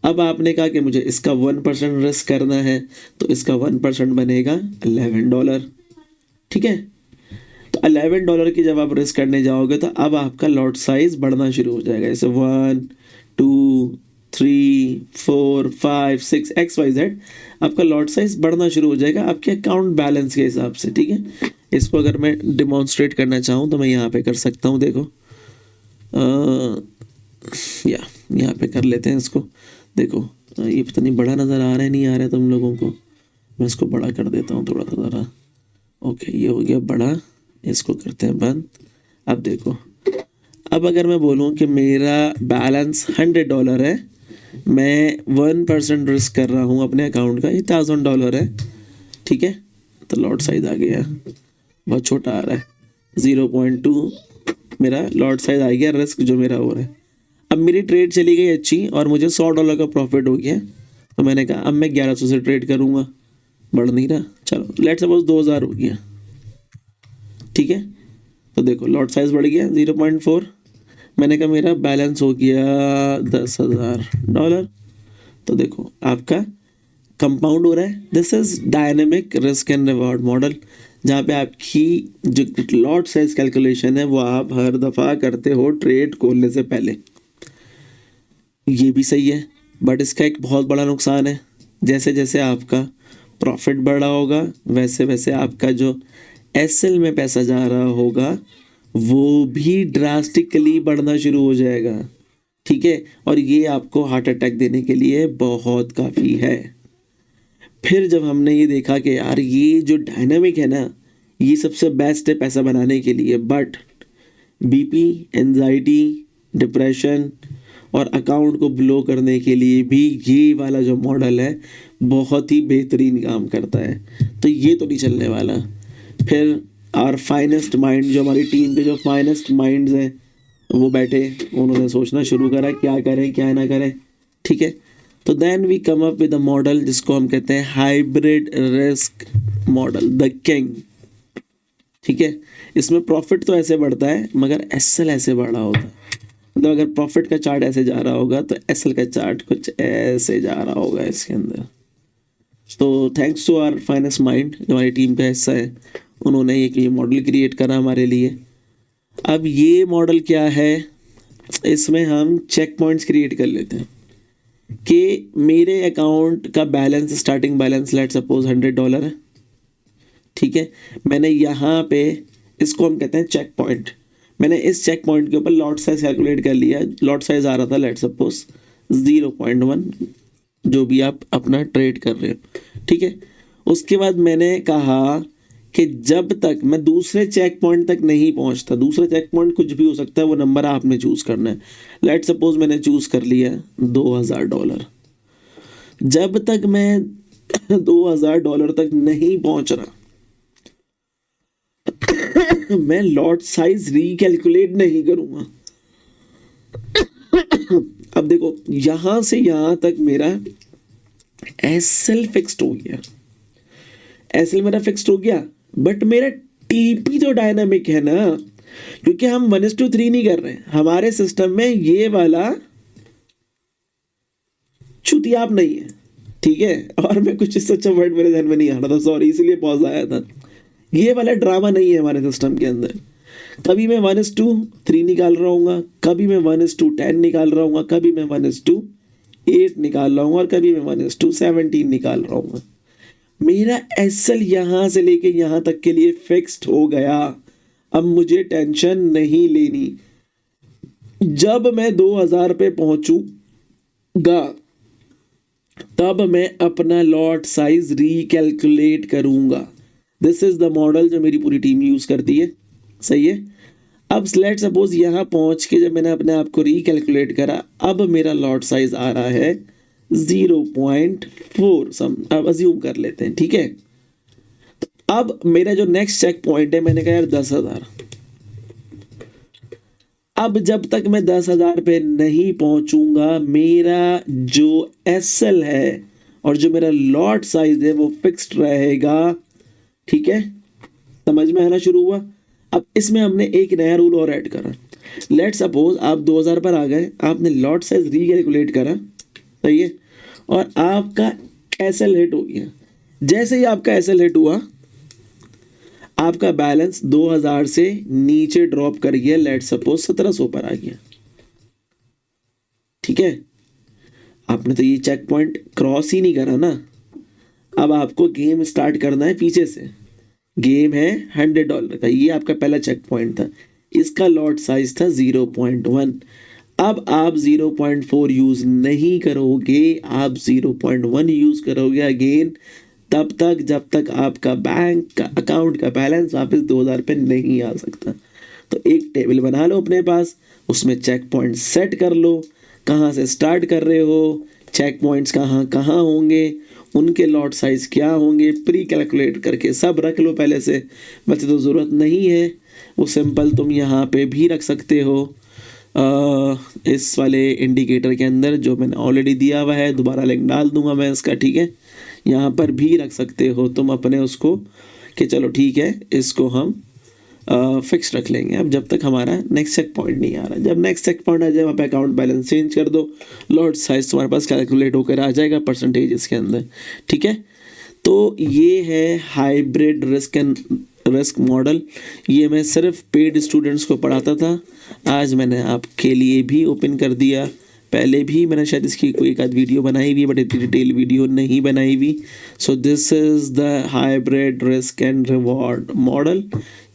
अब आपने कहा कि मुझे इसका 1% रिस्क करना है, तो इसका 1% बनेगा $11, ठीक है। तो $11 की जब आप रिस्क करने जाओगे तो अब आपका लॉट साइज बढ़ना शुरू हो जाएगा, जैसे 1 2 3 4 5 6 XYZ, आपका लॉट साइज बढ़ना शुरू हो जाएगा आपके अकाउंट बैलेंस के हिसाब से, ठीक है। इसको अगर मैं डिमॉन्स्ट्रेट करना चाहूँ तो मैं यहाँ पे कर सकता हूँ, देखो यहाँ पे कर लेते हैं इसको। देखो ये पता नहीं बड़ा नज़र आ रहा है नहीं आ रहा है तुम लोगों को, मैं इसको बड़ा कर देता हूँ थोड़ा सा ज़रा। ओके, ये हो गया बड़ा, इसको करते हैं बंद। अब देखो, अब अगर मैं बोलूँ कि मेरा बैलेंस $100 है, मैं 1% रिस्क कर रहा हूँ अपने अकाउंट का, ये $1000 है, ठीक है। तो लॉट साइज आ गया, बहुत छोटा आ रहा है, 0.2 मेरा लॉट साइज आ गया, रिस्क जो मेरा हो रहा है। अब मेरी ट्रेड चली गई अच्छी और मुझे $100 का प्रॉफिट हो गया, तो मैंने कहा अब मैं 1100 से ट्रेड करूँगा, बढ़ नहीं रहा, चलो लेट सपोज 2000 हो गया, ठीक है। तो देखो लॉट साइज बढ़ गया 0.4, मैंने कहा मेरा बैलेंस हो गया $10,000। तो देखो आपका कंपाउंड हो रहा है। This is dynamic risk and reward model, जहाँ पे आपकी जो लॉट साइज कैलकुलेशन है वो आप हर दफ़ा करते हो ट्रेड खोलने से पहले। ये भी सही है, बट इसका एक बहुत बड़ा नुकसान है, जैसे जैसे आपका प्रॉफिट बढ़ा होगा वैसे वैसे आपका जो एसएल में पैसा जा रहा होगा वो भी ड्रास्टिकली बढ़ना शुरू हो जाएगा, ठीक है। और ये आपको हार्ट अटैक देने के लिए बहुत काफ़ी है। फिर जब हमने ये देखा कि यार ये जो डायनामिक है ना, ये सबसे बेस्ट है पैसा बनाने के लिए, बट बीपी, एंजाइटी, डिप्रेशन और अकाउंट को ब्लो करने के लिए भी ये वाला जो मॉडल है बहुत ही बेहतरीन काम करता है, तो ये तो नहीं चलने वाला। फिर आवर फाइनेस्ट माइंड, जो हमारी टीम के जो फाइनेस्ट माइंड्स हैं वो बैठे, उन्होंने सोचना शुरू करा क्या करें क्या ना करें, ठीक है। तो then we come up with a model जिसको हम कहते हैं hybrid risk model, the king, ठीक है। इसमें प्रॉफिट तो ऐसे बढ़ता है मगर एसएल ऐसे बढ़ा होता है, मतलब अगर प्रॉफिट का चार्ट ऐसे जा रहा होगा तो एसएल का चार्ट कुछ ऐसे जा रहा होगा इसके अंदर। तो thanks to our finest mind जो हमारी टीम का हिस्सा है, उन्होंने एक ये मॉडल क्रिएट करा हमारे लिए। अब ये मॉडल क्या है, इसमें हम चेक पॉइंट्स क्रिएट कर लेते हैं कि मेरे अकाउंट का balance, starting balance let suppose $100 है, ठीक है। मैंने यहाँ पे, इसको हम कहते हैं चेक पॉइंट, मैंने इस चेक पॉइंट के ऊपर लॉट साइज कैलकुलेट कर लिया। लॉट साइज आ रहा था लेट सपोज 0.1, जो भी आप अपना ट्रेड कर रहे हो, ठीक है। उसके बाद मैंने कहा कि जब तक मैं दूसरे चेक पॉइंट तक नहीं पहुंचता, दूसरा चेक पॉइंट कुछ भी हो सकता है, वो नंबर आपने चूज करना है। लेट सपोज मैंने चूज कर लिया $2000। जब तक मैं $2000 तक नहीं पहुंच रहा मैं लॉट साइज रिकैलकुलेट नहीं करूंगा। अब देखो यहां से यहां तक मेरा एसएल फिक्स्ड हो गया, एसएल मेरा फिक्स्ड हो गया, बट मेरा टीपी तो डायनामिक है ना, क्योंकि हम 1:3 नहीं कर रहे हैं। हमारे सिस्टम में ये वाला चुतियाप नहीं है, ठीक है। और मैं कुछ इससे अच्छा वर्ड मेरे ध्यान में नहीं आ रहा था, सॉरी, इसलिए पॉज आया था। ये वाला ड्रामा नहीं है हमारे सिस्टम के अंदर। कभी मैं 1:3 निकाल रहा हूँ, कभी मैं 1:10 निकाल रहा हूँ, कभी मैं 1:8 निकाल रहा हूँ, और कभी मैं 1:17 निकाल रहा हूँ। मेरा एसएल यहाँ से लेके यहाँ तक के लिए फिक्स्ड हो गया। अब मुझे टेंशन नहीं लेनी। जब मैं 2000 पे पहुंचूंगा तब मैं अपना लॉट साइज रिकैलकुलेट करूंगा। दिस इज द मॉडल जो मेरी पूरी टीम यूज करती है, सही है। अब लेट सपोज यहाँ पहुंच के जब मैंने अपने आप को रिकैलकुलेट करा, अब मेरा लॉट साइज आ रहा है 0.4 सम, अब अज्यूम कर लेते हैं, ठीक है। तो अब मेरा जो नेक्स्ट चेक पॉइंट है, मैंने कहा यार 10,000। अब जब तक मैं 10,000 पे नहीं पहुंचूंगा, मेरा जो एसएल है और जो मेरा लॉट साइज है वो फिक्स्ड रहेगा। ठीक है, समझ में आना शुरू हुआ। अब इसमें हमने एक नया रूल और ऐड करा। लेट सपोज आप 2000 पर आ गए, आपने लॉट साइज रीकैलकुलेट करा, सही है, और आपका एसएल हिट हो गया। जैसे ही आपका एसएल हिट हुआ, आपका बैलेंस 2000 से नीचे ड्रॉप कर गया, लेट सपोज 1700 पर आ गया। ठीक है, आपने तो ये चेक पॉइंट क्रॉस ही नहीं करा ना। अब आपको गेम स्टार्ट करना है पीछे से। गेम है $100 का, ये आपका पहला चेक पॉइंट था, इसका लॉट साइज था 0.1। अब आप 0.4 यूज नहीं करोगे, आप 0.1 यूज करोगे अगेन तब तक जब तक आपका बैंक का अकाउंट का बैलेंस वापस 2000 पे नहीं आ सकता। तो एक टेबल बना लो अपने पास, उसमें चेक पॉइंट सेट कर लो, कहाँ से स्टार्ट कर रहे हो, चेक पॉइंट्स कहाँ कहाँ होंगे, उनके लॉट साइज क्या होंगे, प्री कैलकुलेट करके सब रख लो पहले से। वैसे तो ज़रूरत नहीं है, वो सिंपल तुम यहाँ पे भी रख सकते हो इस वाले इंडिकेटर के अंदर जो मैंने ऑलरेडी दिया हुआ है, दोबारा लिंक डाल दूंगा मैं इसका। ठीक है, यहाँ पर भी रख सकते हो तुम अपने उसको कि चलो ठीक है इसको हम फिक्स रख लेंगे अब जब तक हमारा नेक्स्ट चेक पॉइंट नहीं आ रहा। जब नेक्स्ट चेक पॉइंट आ जाए वहाँ पे अकाउंट बैलेंस चेंज कर दो, लॉट साइज तुम्हारे पास कैलकुलेट होकर आ जाएगा परसेंटेज इसके अंदर। ठीक है, तो ये है हाइब्रिड रिस्क मॉडल। ये मैं सिर्फ पेड स्टूडेंट्स को पढ़ाता था, आज मैंने आपके लिए भी ओपन कर दिया। पहले भी मैंने शायद इसकी कोई एक आध वीडियो बनाई हुई, बट इतनी डिटेल वीडियो नहीं बनाई हुई। So this is the hybrid risk and reward model,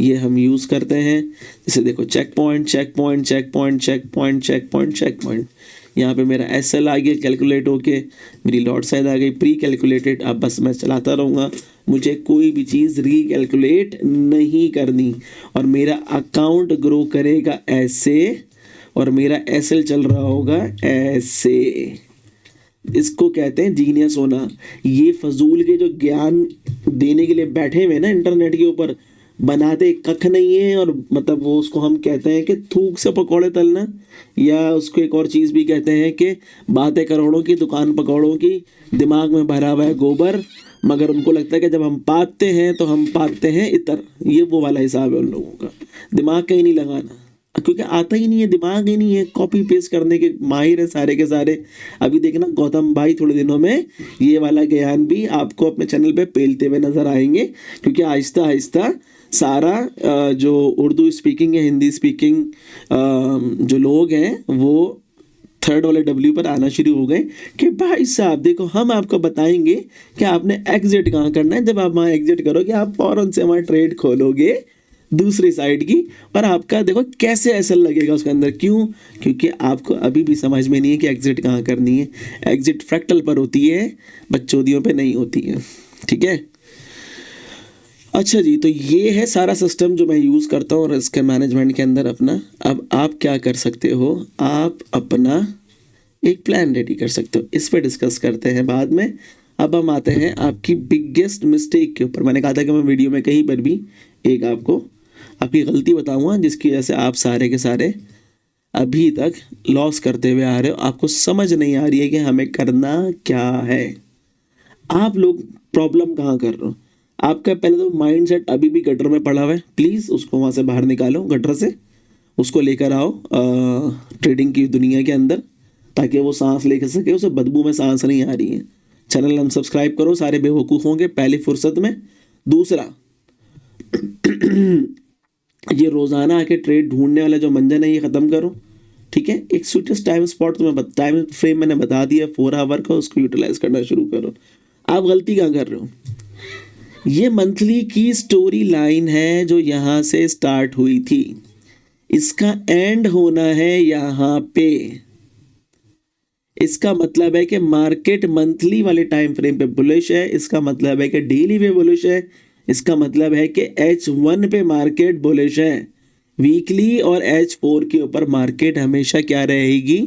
ये हम यूज़ करते हैं। जैसे देखो check point check point check point check point check point check point, यहाँ पे मेरा एसएल आ गया कैलकुलेट होके, मेरी लॉट साइज आ गई प्री कैलकुलेटेड। अब बस मैं चलाता रहूँगा, मुझे कोई भी चीज़ रीकैलकुलेट नहीं करनी, और मेरा अकाउंट ग्रो करेगा ऐसे और मेरा एसएल चल रहा होगा ऐसे। इसको कहते हैं जीनियस होना। ये फजूल के जो ज्ञान देने के लिए बैठे हुए ना इंटरनेट के ऊपर, बनाते कख नहीं है, और मतलब वो उसको हम कहते हैं कि थूक से पकौड़े तलना, या उसको एक और चीज़ भी कहते हैं कि बातें करोड़ों की दुकान पकौड़ों की, दिमाग में भरा हुआ है गोबर, मगर उनको लगता है कि जब हम पाते हैं तो हम पाते हैं इतर। ये वो वाला हिसाब है उन लोगों का, दिमाग कहीं नहीं लगाना, क्योंकि आता ही नहीं है, दिमाग ही नहीं है, कॉपी पेस्ट करने के माहिर है सारे के सारे। अभी देखना गौतम भाई थोड़े दिनों में ये वाला ज्ञान भी आपको अपने चैनल पे पेलते हुए नजर आएंगे, क्योंकि आहिस्ता आहिस्ता सारा जो उर्दू स्पीकिंग या हिंदी स्पीकिंग जो लोग हैं वो थर्ड वाले डब्ल्यू पर आना शुरू हो गए कि भाई साहब देखो हम आपको बताएंगे कि आपने एग्जिट कहाँ करना है। जब आप वहाँ एग्जिट करोगे आप फौरन से वहाँ ट्रेड खोलोगे दूसरी साइड की, और आपका देखो कैसे एसएल लगेगा उसके अंदर। क्यों? क्योंकि आपको अभी भी समझ में नहीं है कि एग्जिट कहाँ करनी है। एग्जिट फ्रैक्टल पर होती है, बकचोदियों पे नहीं होती है। ठीक है, अच्छा जी, तो ये है सारा सिस्टम जो मैं यूज़ करता हूँ रिस्क मैनेजमेंट के अंदर अपना। अब आप क्या कर सकते हो, आप अपना एक प्लान रेडी कर सकते हो, इस पर डिस्कस करते हैं बाद में। अब हम आते हैं आपकी बिगेस्ट मिस्टेक के ऊपर। मैंने कहा था कि मैं वीडियो में कहीं पर भी एक आपको आपकी गलती बताऊंगा जिसकी वजह से आप सारे के सारे अभी तक लॉस करते हुए आ रहे हो, आपको समझ नहीं आ रही है कि हमें करना क्या है। आप लोग प्रॉब्लम कहाँ कर रहे हो? आपका पहले तो माइंडसेट अभी भी गटर में पड़ा हुआ है, प्लीज़ उसको वहाँ से बाहर निकालो गटर से, उसको लेकर आओ ट्रेडिंग की दुनिया के अंदर, ताकि वो सांस ले सके, उसे बदबू में सांस नहीं आ रही है। चैनल अनसब्सक्राइब करो, सारे बेवकूफ़ होंगे पहली फुर्सत में। दूसरा, ये रोज़ाना आके ट्रेड ढूंढने वाला जो मंजन है ये ख़त्म करो। ठीक है, एक स्वीटेस्ट टाइम स्पॉट तुम्हें टाइम फ्रेम मैंने बता दिया 4 आवर का, उसको यूटिलाइज करना शुरू करो। आप गलती कहाँ कर रहे हो? ये मंथली की स्टोरी लाइन है जो यहाँ से स्टार्ट हुई थी, इसका एंड होना है यहाँ पे। इसका मतलब है कि मार्केट मंथली वाले टाइम फ्रेम पे बुलिश है, इसका मतलब है कि डेली पे बुलिश है, इसका मतलब है कि H1 पे मार्केट बुलिश है। वीकली और H4 के ऊपर मार्केट हमेशा क्या रहेगी?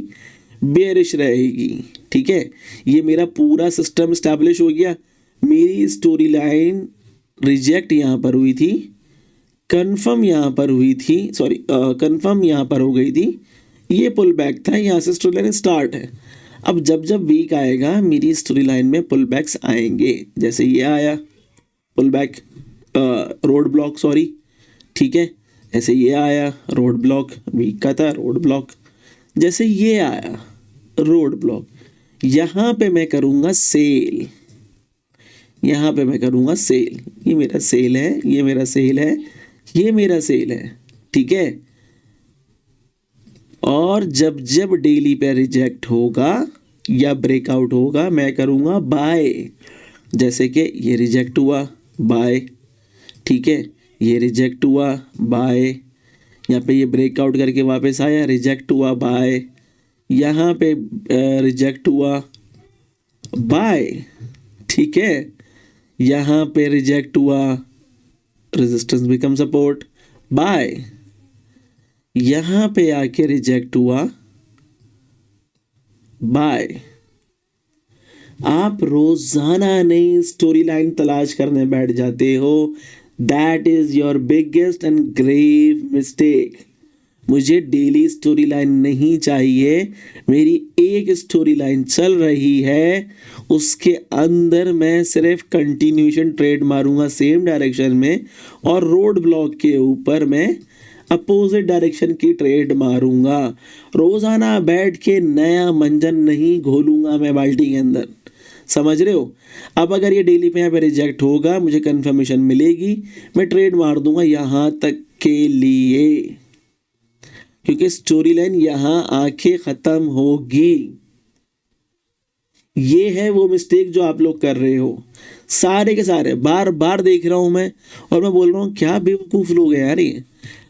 बेरिश रहेगी। ठीक है, ये मेरा पूरा सिस्टम स्टैब्लिश हो गया। मेरी स्टोरी लाइन रिजेक्ट यहाँ पर हुई थी, कंफर्म यहाँ पर हुई थी, कंफर्म यहाँ पर हो गई थी, ये पुल बैक था, यहाँ से स्टोरी लाइन स्टार्ट है। अब जब जब वीक आएगा मेरी स्टोरी लाइन में पुल बैक्स आएंगे, जैसे ये आया pull back, roadblock sorry, ठीक है, ऐसे ये आया रोड ब्लॉक, वीक का था रोड ब्लॉक, जैसे ये आया रोड ब्लॉक, यहाँ पे मैं करूँगा सेल, यहाँ पे मैं करूँगा सेल, ये मेरा सेल है, ये मेरा सेल है, ये मेरा सेल है, ठीक है। और जब जब डेली पे रिजेक्ट होगा या ब्रेकआउट होगा मैं करूँगा बाय, जैसे कि ये रिजेक्ट हुआ बाय, ठीक है, ये रिजेक्ट हुआ बाय, यहाँ पे ये ब्रेकआउट करके वापस आया रिजेक्ट हुआ बाय, यहाँ पे रिजेक्ट हुआ बाय, ठीक है, यहाँ पे रिजेक्ट हुआ रेजिस्टेंस बिकम सपोर्ट बाय, यहाँ पे आके रिजेक्ट हुआ बाय। आप रोजाना नई स्टोरी लाइन तलाश करने बैठ जाते हो, that is your biggest and grave mistake. मुझे डेली स्टोरी लाइन नहीं चाहिए, मेरी एक स्टोरी लाइन चल रही है, उसके अंदर मैं सिर्फ कंटिन्यूशन ट्रेड मारूंगा सेम डायरेक्शन में, और रोड ब्लॉक के ऊपर मैं अपोजिट डायरेक्शन की ट्रेड मारूंगा। रोजाना बैठ के नया मंजन नहीं घोलूंगा मैं बाल्टी के अंदर, समझ रहे हो। अब अगर ये डेली पे यहाँ पे रिजेक्ट होगा, मुझे कंफर्मेशन मिलेगी, मैं ट्रेड मार दूंगा यहाँ तक के लिए, क्योंकि स्टोरी लाइन यहाँ आके खत्म होगी। ये है वो मिस्टेक जो आप लोग कर रहे हो, सारे के सारे बार बार देख रहा हूं मैं, और मैं बोल रहा हूँ क्या बेवकूफ लोग हैं यार ये।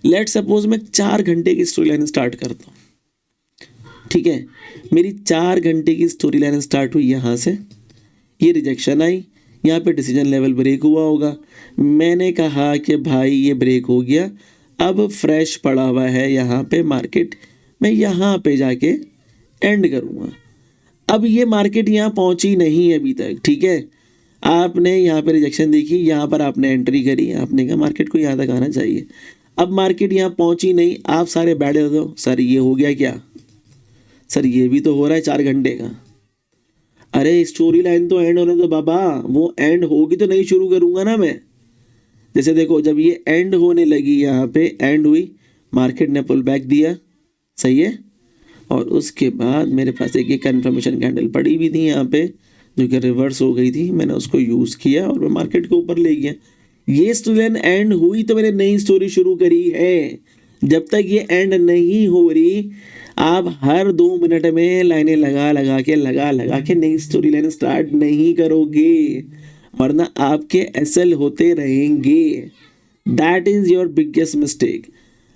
लेट सपोज मैं 4 घंटे की स्टोरी लाइन स्टार्ट करता हूँ, ठीक है, मेरी 4 घंटे की स्टोरी लाइन स्टार्ट हुई यहाँ से, ये रिजेक्शन आई, यहाँ पे डिसीजन लेवल ब्रेक हुआ होगा, मैंने कहा कि भाई ये ब्रेक हो गया, अब फ्रेश पड़ा हुआ है यहाँ पे मार्केट, मैं यहाँ पे जाके एंड करूँगा। अब ये मार्केट यहाँ पहुँची नहीं अभी तक, ठीक है, आपने यहाँ पे रिजेक्शन देखी, यहाँ पर आपने एंट्री करी, आपने कहा मार्केट को यहाँ तक आना चाहिए, अब मार्केट यहाँ पहुँची नहीं, आप सारे बैठ जाते हो, सर ये हो गया क्या, सर ये भी तो हो रहा है 4 घंटे का। अरे स्टोरी लाइन तो एंड होने दो बाबा, वो एंड होगी तो नहीं शुरू करूँगा ना मैं। जैसे देखो जब ये एंड होने लगी, यहाँ पे एंड हुई, मार्केट ने पुल बैक दिया, सही है, और उसके बाद मेरे पास एक कंफर्मेशन कैंडल पड़ी हुई थी यहाँ पे जो कि रिवर्स हो गई थी, मैंने उसको यूज़ किया और मैं मार्केट को ऊपर ले गया। ये स्टोरी लाइन एंड हुई तो मैंने नई स्टोरी शुरू करी है। जब तक ये एंड नहीं हो रही, आप हर 2 मिनट में लाइनें लगा लगा के नई स्टोरी लाइन स्टार्ट नहीं करोगे, वरना आपके एसएल होते रहेंगे। That is your biggest mistake.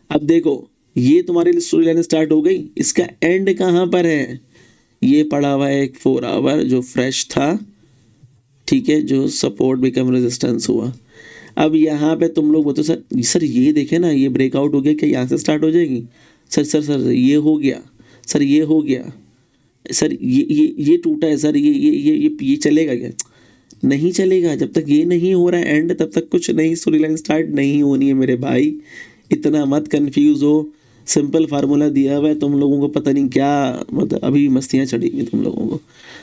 अब देखो ये तुम्हारी स्टोरी लाइन स्टार्ट हो गई, इसका एंड कहाँ पर है, ये पड़ा हुआ है एक 4 आवर जो फ्रेश था, ठीक है, जो सपोर्ट बिकम रेजिस्टेंस हुआ। अब यहाँ पे तुम लोग बोलते हो सर ये देखे ना, ये ब्रेकआउट हो गया, क्या यहाँ से स्टार्ट हो जाएगी, सर ये हो गया, सर ये हो गया, सर ये टूटा है, सर ये चलेगा क्या, नहीं चलेगा। जब तक ये नहीं हो रहा है एंड, तब तक कुछ नई स्टोरी लाइन स्टार्ट नहीं होनी है मेरे भाई। इतना मत कंफ्यूज हो, सिंपल फार्मूला दिया हुआ है, तुम लोगों को पता नहीं क्या, मतलब अभी मस्तियाँ चढ़ेंगी तुम लोगों को,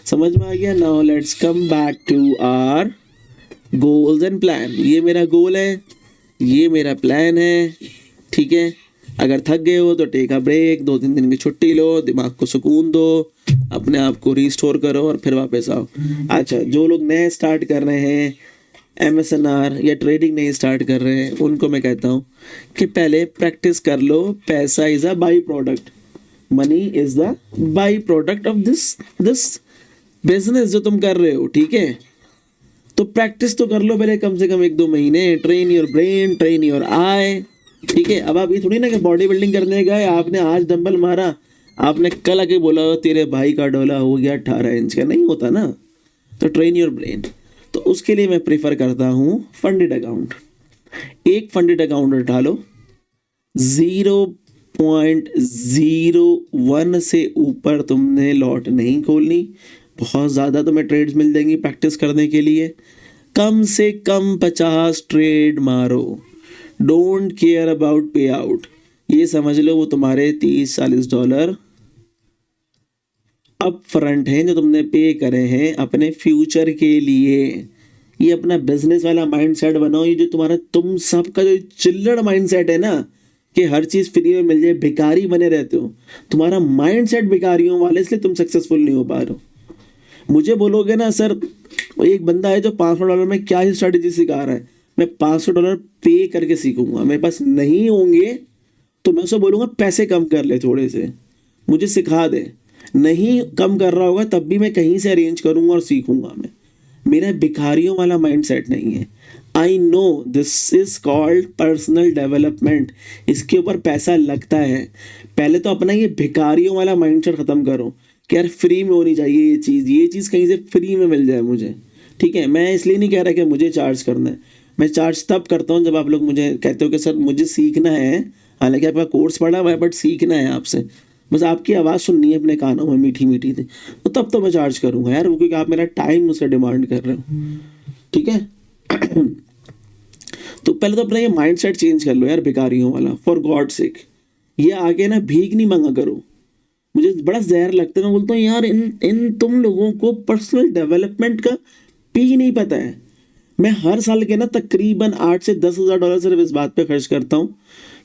समझ में आ गया। Now let's come back to our goals and plan. ये मेरा गोल है, ये मेरा प्लान है, ठीक है। अगर थक गए हो तो टेक अ ब्रेक, 2-3 दिन की छुट्टी लो, दिमाग को सुकून दो, अपने आप को रिस्टोर करो और फिर वापस आओ। अच्छा, जो लोग नए स्टार्ट कर रहे हैं, MSNR या ट्रेडिंग नहीं स्टार्ट कर रहे हैं, उनको मैं कहता हूँ कि पहले प्रैक्टिस कर लो। पैसा is a by product, money is the by product of this business जो तुम कर रहे हो, ठीक है। तो प्रैक्टिस तो कर लो पहले, कम से कम 1-2 महीने। Train your brain, train your eye, ठीक है। अब आप ये थोड़ी ना कि बॉडी बिल्डिंग करने गए, आपने आज डंबल मारा, आपने कल आके बोला तेरे भाई का डोला हो गया 18 इंच का, नहीं होता ना। तो ट्रेन योर ब्रेन, तो उसके लिए मैं प्रेफर करता हूँ फंडेड अकाउंट। एक फंडेड अकाउंट उठा लो, 0.01 से ऊपर तुमने लॉट नहीं खोलनी। बहुत ज़्यादा तुम्हें ट्रेड्स मिल जाएंगी प्रैक्टिस करने के लिए। कम से कम 50 ट्रेड मारो, डोंट केयर अबाउट पे आउट। ये समझ लो वो तुम्हारे $30-40 अप फ्रंट हैं जो तुमने पे करे हैं अपने फ्यूचर के लिए। ये अपना बिजनेस वाला माइंडसेट बनाओ। ये जो तुम्हारा तुम सबका जो चिल्लड़ माइंडसेट है ना कि हर चीज़ फ्री में मिल जाए, भिखारी बने रहते हो, तुम्हारा माइंडसेट भिखारियों वाले, इसलिए तुम सक्सेसफुल नहीं हो पा रहे हो। मुझे बोलोगे ना सर एक बंदा है जो $500 में क्या ही स्ट्रैटेजी सिखा रहा है, मैं $500 पे करके सीखूंगा, मेरे पास नहीं होंगे तो मैं उसे बोलूँगा पैसे कम कर ले थोड़े से, मुझे सिखा दे। नहीं कम कर रहा होगा तब भी मैं कहीं से अरेंज करूँगा और सीखूंगा मैं। मेरा भिखारियों वाला माइंडसेट नहीं है। I know this is called personal development, इसके ऊपर पैसा लगता है। पहले तो अपना ये भिखारियों वाला माइंडसेट ख़त्म करो कि यार फ्री में होनी चाहिए ये चीज़ कहीं से फ्री में मिल जाए मुझे। ठीक है, मैं इसलिए नहीं कह रहा कि मुझे चार्ज करना है, मैं चार्ज तब करता हूँ जब आप लोग मुझे कहते हो कि सर मुझे सीखना है, हालांकि आपका कोर्स पढ़ा हुआ है बट सीखना है आपसे, बस आपकी आवाज़ सुननी है अपने कानों में मीठी मीठी थी, तो तब तो मैं चार्ज करूँगा यार, क्योंकि आप मेरा टाइम मुझसे डिमांड कर रहे हो। ठीक है तो पहले तो अपना ये माइंडसेट चेंज कर लो यार भिखारियों वाला, फॉर गॉड सेक। ये आगे ना भीख नहीं मांगा करो। मुझे बड़ा जहर लगता है, मैं बोलता हूँ यार इन तुम लोगों को पर्सनल डेवलपमेंट का पी नहीं पता है। मैं हर साल के ना तकरीबन $8,000 से $10,000 सिर्फ इस बात पे खर्च करता हूँ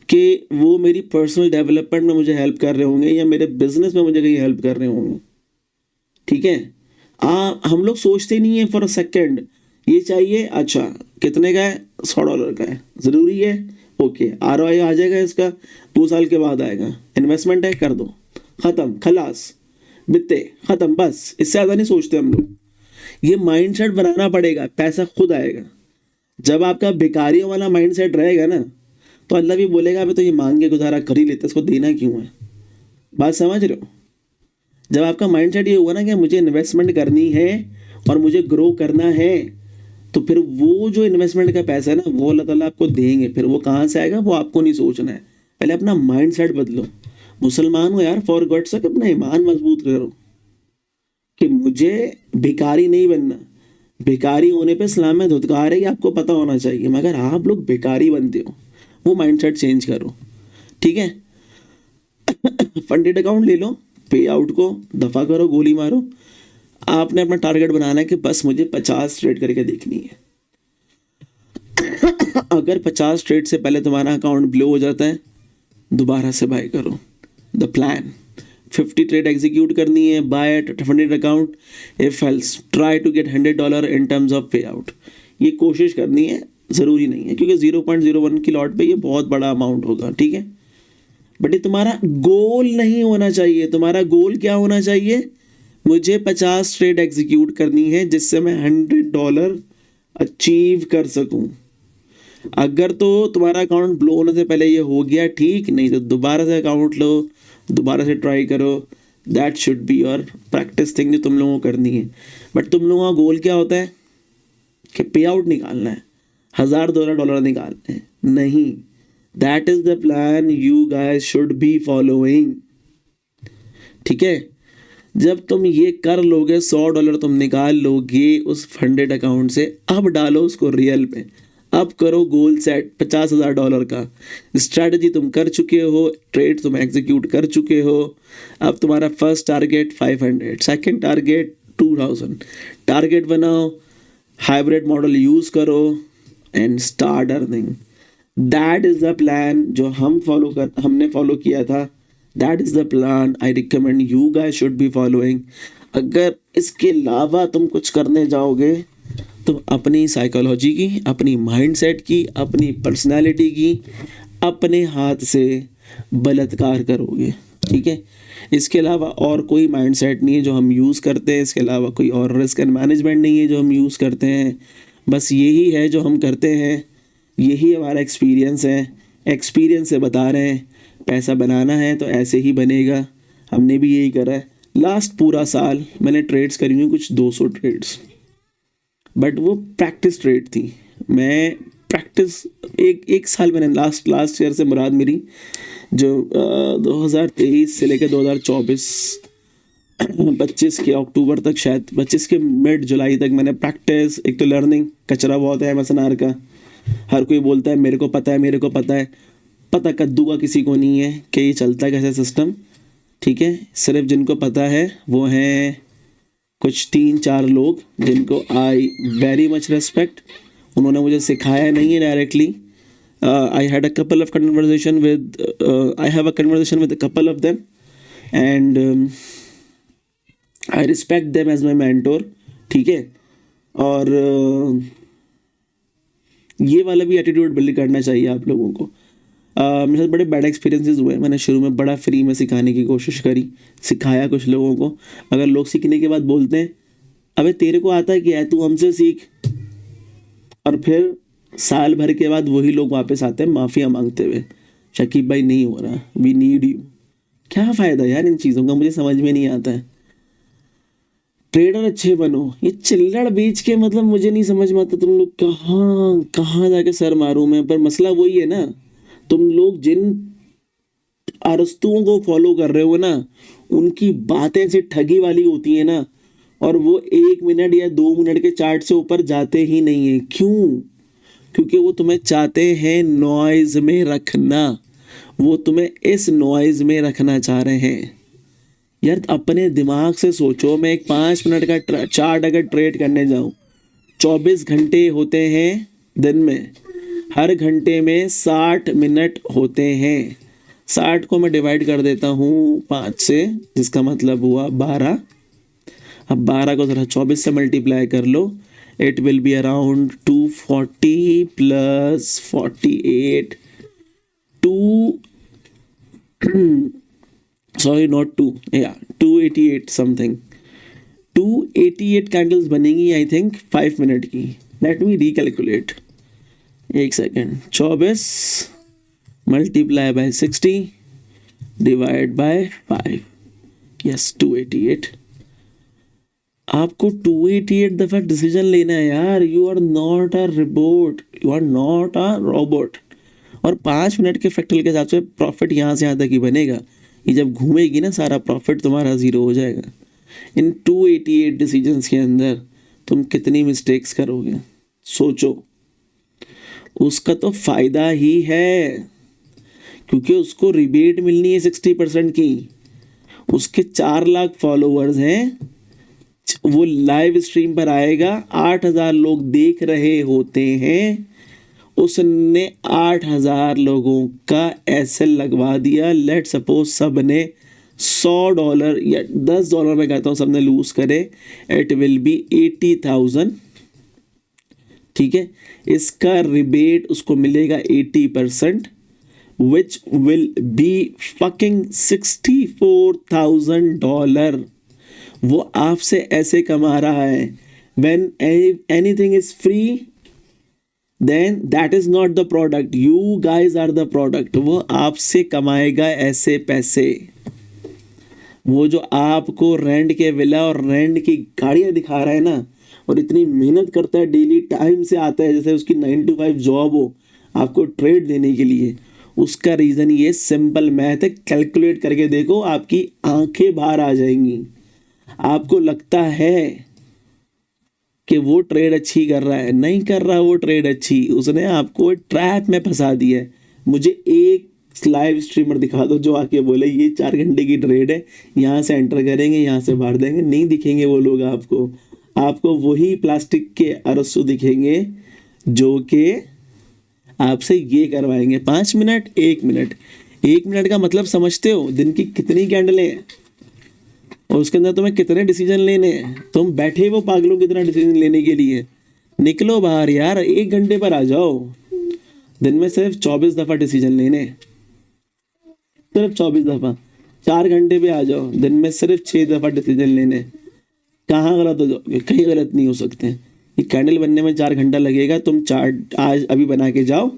कि वो मेरी पर्सनल डेवलपमेंट में मुझे हेल्प कर रहे होंगे या मेरे बिजनेस में मुझे कहीं हेल्प कर रहे होंगे। ठीक है, हम लोग सोचते नहीं है फॉर अ सेकेंड ये चाहिए, अच्छा कितने का है, $100 का है, ज़रूरी है, ओके ROI आ जाएगा इसका 2 साल के बाद आएगा, इन्वेस्टमेंट है कर दो, ख़त्म, खलास, बित्ते ख़त्म, बस इससे ज़्यादा नहीं सोचते हम लोग। ये माइंडसेट बनाना पड़ेगा, पैसा खुद आएगा। जब आपका भिखारियों वाला माइंडसेट रहेगा ना तो अल्लाह भी बोलेगा अबे तो ये मांग के गुजारा कर ही लेते, इसको देना क्यों है। बात समझ रहे हो? जब आपका माइंडसेट ये हुआ ना कि मुझे इन्वेस्टमेंट करनी है और मुझे ग्रो करना है, तो फिर वो जो इन्वेस्टमेंट का पैसा है ना वो अल्लाह ताला आपको देंगे। फिर वो कहाँ से आएगा वो आपको नहीं सोचना है, पहले अपना माइंडसेट बदलो। मुसलमान हो यार, फॉर गॉड सेक अपना ईमान मजबूत करो कि मुझे भिखारी नहीं बनना। भिखारी होने पे इस्लाम में धुतकार है कि आपको पता होना चाहिए, मगर आप लोग भिखारी बनते हो। वो माइंडसेट चेंज करो। ठीक है फंडेड अकाउंट ले लो, पे आउट को दफ़ा करो, गोली मारो। आपने अपना टारगेट बनाना है कि बस मुझे 50 ट्रेड करके देखनी है। अगर 50 ट्रेड से पहले तुम्हारा अकाउंट ब्लो हो जाता है, दोबारा से बाय करो। द प्लान 50 ट्रेड एग्जीक्यूट करनी है, buy at funded account, if else try to get $100 in terms of payout. ये कोशिश करनी है, ज़रूरी नहीं है क्योंकि 0.01 की लॉट पे ये बहुत बड़ा अमाउंट होगा। ठीक है, बट ये तुम्हारा गोल नहीं होना चाहिए। तुम्हारा गोल क्या होना चाहिए, मुझे 50 ट्रेड एग्जीक्यूट करनी है जिससे मैं $100 अचीव कर सकूं। अगर तो तुम्हारा अकाउंट ब्लो होने से पहले ये हो गया ठीक, नहीं तो दोबारा से अकाउंट लो, दोबारा से ट्राई करो। That should be your practice thing जो तुम लोगों को करनी है। बट तुम लोगों का गोल क्या होता है कि पे आउट निकालना है, $1,000-2,000 निकालने हैं, नहीं। That is the plan you guys should be following. ठीक है, जब तुम ये कर लोगे, $100 तुम निकाल लोगे उस फंडेड अकाउंट से, अब डालो उसको रियल पे, अब करो गोल सेट $50,000 का। स्ट्रैटेजी तुम कर चुके हो, ट्रेड तुम एग्जीक्यूट कर चुके हो। अब तुम्हारा first target 500, second target 2000। Target बनाओ, हाइब्रिड मॉडल यूज़ करो and start earning. That is the plan जो हमने फॉलो किया था। That is the plan I recommend you guys should be following. अगर इसके अलावा तुम कुछ करने जाओगे तो अपनी साइकोलॉजी की, अपनी माइंडसेट की, अपनी पर्सनालिटी की, अपने हाथ से बलात्कार करोगे। ठीक है, इसके अलावा और कोई माइंडसेट नहीं है जो हम यूज़ करते हैं, इसके अलावा कोई और रिस्क एंड मैनेजमेंट नहीं है जो हम यूज़ करते हैं। बस यही है जो हम करते हैं, यही हमारा एक्सपीरियंस है, एक्सपीरियंस से बता रहे हैं। पैसा बनाना है तो ऐसे ही बनेगा, हमने भी यही करा है। लास्ट पूरा साल मैंने ट्रेड्स करी हुई कुछ 200 ट्रेड्स, बट वो प्रैक्टिस ट्रेड थी। मैं प्रैक्टिस एक साल मैंने लास्ट ईयर से मुराद मेरी जो 2023 से लेकर 2024-25 के अक्टूबर तक, शायद 25 के मिड जुलाई तक मैंने प्रैक्टिस। एक तो लर्निंग, कचरा बहुत है MSNR का, हर कोई बोलता है मेरे को पता है, मेरे को पता है, पता कद्दू का किसी को नहीं है कि ये चलता कैसे सिस्टम। ठीक है, सिर्फ जिनको पता है वो हैं कुछ 3-4 लोग जिनको आई वेरी मच रेस्पेक्ट। उन्होंने मुझे सिखाया नहीं है directly. I had a couple of conversation with I have a conversation with a couple of them and I respect them as my mentor. ठीक है, और ये वाला भी एटीट्यूड बिल्ड करना चाहिए आप लोगों को। मेरे साथ बड़े बैड एक्सपीरियंसेस हुए। मैंने शुरू में बड़ा फ्री में सिखाने की कोशिश करी, सिखाया कुछ लोगों को। अगर लोग सीखने के बाद बोलते हैं अबे तेरे को आता है क्या है, तू हमसे सीख, और फिर साल भर के बाद वही लोग वापस आते हैं माफ़िया मांगते हुए, शकीब भाई नहीं हो रहा, वी नीड यू। क्या फ़ायदा यार इन चीज़ों का, मुझे समझ में नहीं आता है। ट्रेडर अच्छे बनो, ये चिल्लड़ बेच के मतलब मुझे नहीं समझ में आता तुम लोग कहाँ कहाँ जाके सर मारूं मैं। पर मसला वही है ना, तुम लोग जिन अरस्तुओं को फॉलो कर रहे हो ना, उनकी बातें से ठगी वाली होती है ना, और वो 1 मिनट या 2 मिनट के चार्ट से ऊपर जाते ही नहीं है। क्यों? क्योंकि वो तुम्हें चाहते हैं नॉइज में रखना, वो तुम्हें इस नॉइज में रखना चाह रहे हैं। यार अपने दिमाग से सोचो, मैं एक 5 मिनट का चार्ट अगर ट्रेड करने जाऊं, 24 घंटे होते हैं दिन में, हर घंटे में 60 मिनट होते हैं। 60 को मैं डिवाइड कर देता हूँ 5 से, जिसका मतलब हुआ 12। अब 12 को ज़रा 24 से मल्टीप्लाई कर लो, it will be around 240 plus 48 2 sorry not 2 या 288 समथिंग, 288 कैंडल्स बनेंगी आई थिंक 5 मिनट की। लेट मी रिकैलकुलेट, एक second. 24 multiply by 60 divide by 5, yes 288। आपको 288 दफ़ा डिसीजन लेना है यार। You are not a robot, you are not a robot. और 5 मिनट के फ्रैक्टल के हिसाब से प्रॉफिट यहाँ से यहाँ तक ही बनेगा। ये जब घूमेगी ना सारा प्रॉफिट तुम्हारा ज़ीरो हो जाएगा। इन 288 डिसीजंस के अंदर तुम कितनी मिस्टेक्स करोगे सोचो। उसका तो फ़ायदा ही है क्योंकि उसको रिबेट मिलनी है 60% की। उसके 4 लाख फॉलोअर्स हैं, वो लाइव स्ट्रीम पर आएगा, 8000 लोग देख रहे होते हैं, उसने 8000 लोगों का एसएल लगवा दिया। लेट सपोज सब ने $100 या $10 में कहता हूँ सबने लूज करे, इट विल बी 80,000। ठीक है, इसका रिबेट उसको मिलेगा 80%, विच विल बी फकिंग $64,000। वो आपसे ऐसे कमा रहा है। When anything is free, then that is not the product. You guys are the product. वो आपसे कमाएगा ऐसे पैसे। वो जो आपको रेंट के विला और रेंट की गाड़ियाँ दिखा रहा है ना, और इतनी मेहनत करता है, डेली टाइम से आता है जैसे उसकी 9 to 5 जॉब हो आपको ट्रेड देने के लिए, उसका रीज़न ये सिंपल मैथ है। कैलकुलेट करके देखो, आपकी आंखें बाहर आ जाएंगी। आपको लगता है कि वो ट्रेड अच्छी कर रहा है, नहीं कर रहा वो ट्रेड अच्छी, उसने आपको ट्रैप में फंसा दिया है। मुझे एक लाइव स्ट्रीमर दिखा दो जो आके बोले ये 4 घंटे की ट्रेड है, यहाँ से एंटर करेंगे यहाँ से बाहर देंगे। नहीं दिखेंगे वो लोग आपको वही प्लास्टिक के अरसू दिखेंगे जो कि आपसे ये करवाएंगे 5 मिनट 1 मिनट। 1 मिनट का मतलब समझते हो, दिन की कितनी कैंडलें हैं और उसके अंदर तुम्हें कितने डिसीजन लेने हैं। तुम बैठे वो पागलों की तरह डिसीजन लेने के लिए। निकलो बाहर यार, 1 घंटे पर आ जाओ। दिन में सिर्फ 24 दफ़ा डिसीजन लेने, सिर्फ 24 दफ़ा। 4 घंटे पे आ जाओ, दिन में सिर्फ 6 दफ़ा डिसीजन लेने। कहाँ गलत हो जाओगे? कहीं गलत नहीं हो सकते। ये कैंडल बनने में 4 घंटा लगेगा। तुम चार्ट आज अभी बना के जाओ,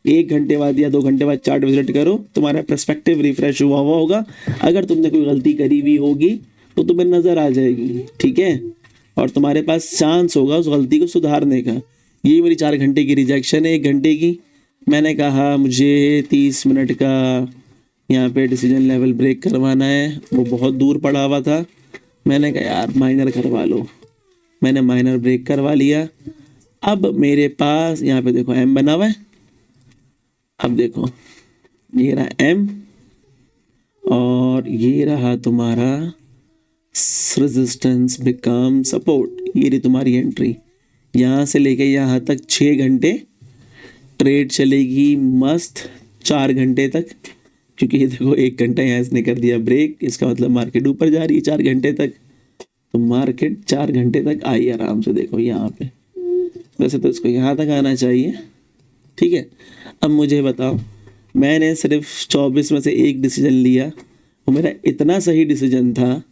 1 घंटे बाद या 2 घंटे बाद चार्ट विजिट करो, तुम्हारा पर्सपेक्टिव रिफ्रेश हुआ होगा। अगर तुमने कोई गलती करी हुई होगी तो तुम्हें नज़र आ जाएगी, ठीक है, और तुम्हारे पास चांस होगा उस गलती को सुधारने का। ये मेरी 4 घंटे की रिजेक्शन है। 1 घंटे की मैंने कहा मुझे 30 मिनट का यहाँ पे डिसीजन लेवल ब्रेक करवाना है, वो बहुत दूर पड़ा हुआ था। मैंने कहा यार माइनर करवा लो, मैंने माइनर ब्रेक करवा लिया। अब मेरे पास यहाँ पे देखो एम बना हुआ है। अब देखो ये रहा एम और और ये रहा तुम्हारा रेजिस्टेंस बिकम सपोर्ट, ये रही तुम्हारी एंट्री। यहाँ से लेके यहाँ तक 6 घंटे ट्रेड चलेगी मस्त, 4 घंटे तक, क्योंकि ये देखो 1 घंटा यहाँ इसने कर दिया ब्रेक, इसका मतलब मार्केट ऊपर जा रही है 4 घंटे तक। तो मार्केट 4 घंटे तक आई आराम से, देखो यहाँ पे। वैसे तो इसको यहाँ तक आना चाहिए, ठीक है। अब मुझे बताओ, मैंने सिर्फ 24 में से एक डिसीजन लिया, वो मेरा इतना सही डिसीजन था,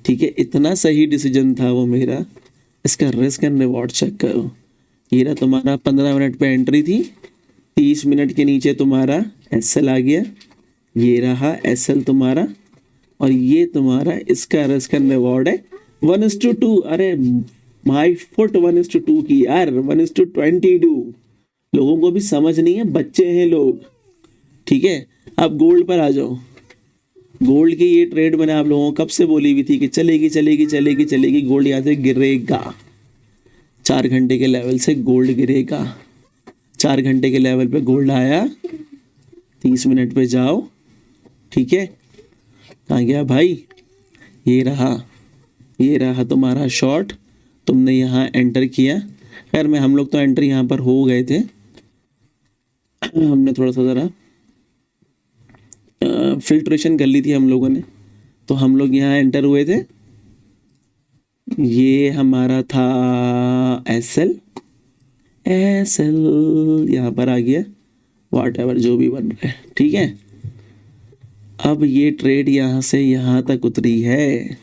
ठीक है, इतना सही डिसीजन था वो मेरा। इसका रिस्क एंड रिवॉर्ड चेक करो। ये रहा तुम्हारा 15 मिनट पे एंट्री थी, 30 मिनट के नीचे तुम्हारा एसएल आ गया, ये रहा एसएल तुम्हारा, और ये तुम्हारा इसका रिस्क एंड रिवॉर्ड है 1:2। अरे माय फुट 1:2 की यार, 1:22। लोगों को भी समझ नहीं है, बच्चे हैं लोग, ठीक है। अब गोल्ड पर आ जाओ। गोल्ड की ये ट्रेड मैंने आप लोगों को कब से बोली हुई थी कि चलेगी चलेगी चलेगी चलेगी। गोल्ड यहाँ से गिरेगा, 4 घंटे के लेवल से गोल्ड गिरेगा। 4 घंटे के लेवल पे गोल्ड आया, 30 मिनट पे जाओ, ठीक है। कहाँ गया भाई, ये रहा तुम्हारा शॉर्ट, तुमने यहाँ एंटर किया। खैर मैं हम लोग तो एंटर यहाँ पर हो गए थे, हमने थोड़ा सा ज़रा फिल्ट्रेशन कर ली थी हम लोगों ने, तो हम लोग यहाँ एंटर हुए थे। ये हमारा था एसएल यहाँ पर आ गया, व्हाटएवर जो भी बन रहा है, ठीक है। अब ये ट्रेड यहाँ से यहाँ तक उतरी है,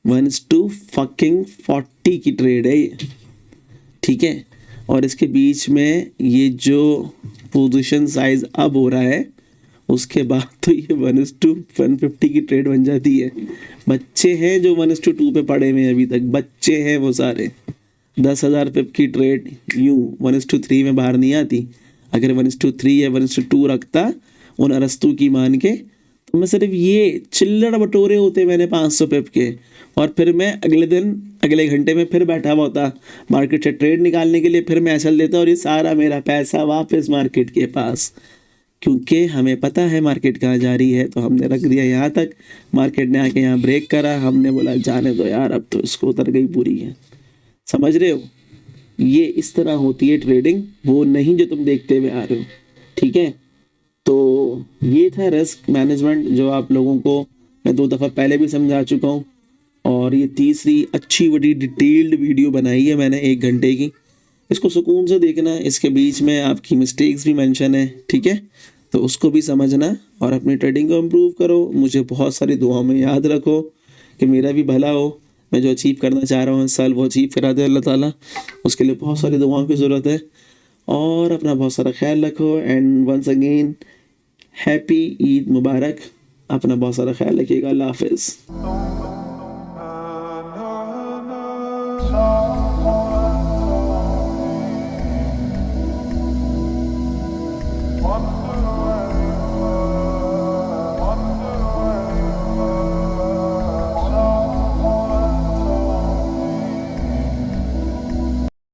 1:40 की ट्रेड है ये, ठीक है। और इसके बीच में ये जो पोजीशन साइज अब हो रहा है, उसके बाद तो ये 1:150 की ट्रेड बन जाती है। बच्चे हैं जो 1:2 पे पड़े हुए हैं अभी तक, बच्चे हैं वो सारे। 10,000 पिप की ट्रेड यूँ 1:3 में बाहर नहीं आती। अगर 1:3 या 1:2 रखता उन अरस्तू की मान के, तो मैं सिर्फ ये चिल्लड़ बटोरे होते मैंने 500 पिप के, और फिर मैं अगले दिन अगले घंटे में फिर बैठा हुआ होता मार्केट से ट्रेड निकालने के लिए, फिर मैं एसएल देता और ये सारा मेरा पैसा वापस मार्केट के पास। क्योंकि हमें पता है मार्केट कहाँ जा रही है, तो हमने रख दिया यहाँ तक। मार्केट ने आके यहाँ ब्रेक करा, हमने बोला जाने दो यार, अब तो इसको उतर गई पूरी है। समझ रहे हो, ये इस तरह होती है ट्रेडिंग, वो नहीं जो तुम देखते हुए आ रहे हो, ठीक है। तो ये था रिस्क मैनेजमेंट, जो आप लोगों को मैं 2 दफ़ा पहले भी समझा चुका हूँ, और ये तीसरी अच्छी बड़ी डिटेल्ड वीडियो बनाई है मैंने 1 घंटे की। इसको सुकून से देखना, इसके बीच में आपकी मिस्टेक्स भी मेंशन है, ठीक है, तो उसको भी समझना और अपनी ट्रेडिंग को इम्प्रूव करो। मुझे बहुत सारी दुआओं में याद रखो कि मेरा भी भला हो, मैं जो अचीव करना चाह रहा हूँ इस साल वो अचीव करा दे अल्लाह ताला। उसके लिए बहुत सारी दुआओं की ज़रूरत है, और अपना बहुत सारा ख्याल रखो। And once again happy Eid मुबारक, अपना बहुत सारा ख्याल रखिएगा। अल्लाह हाफिज़।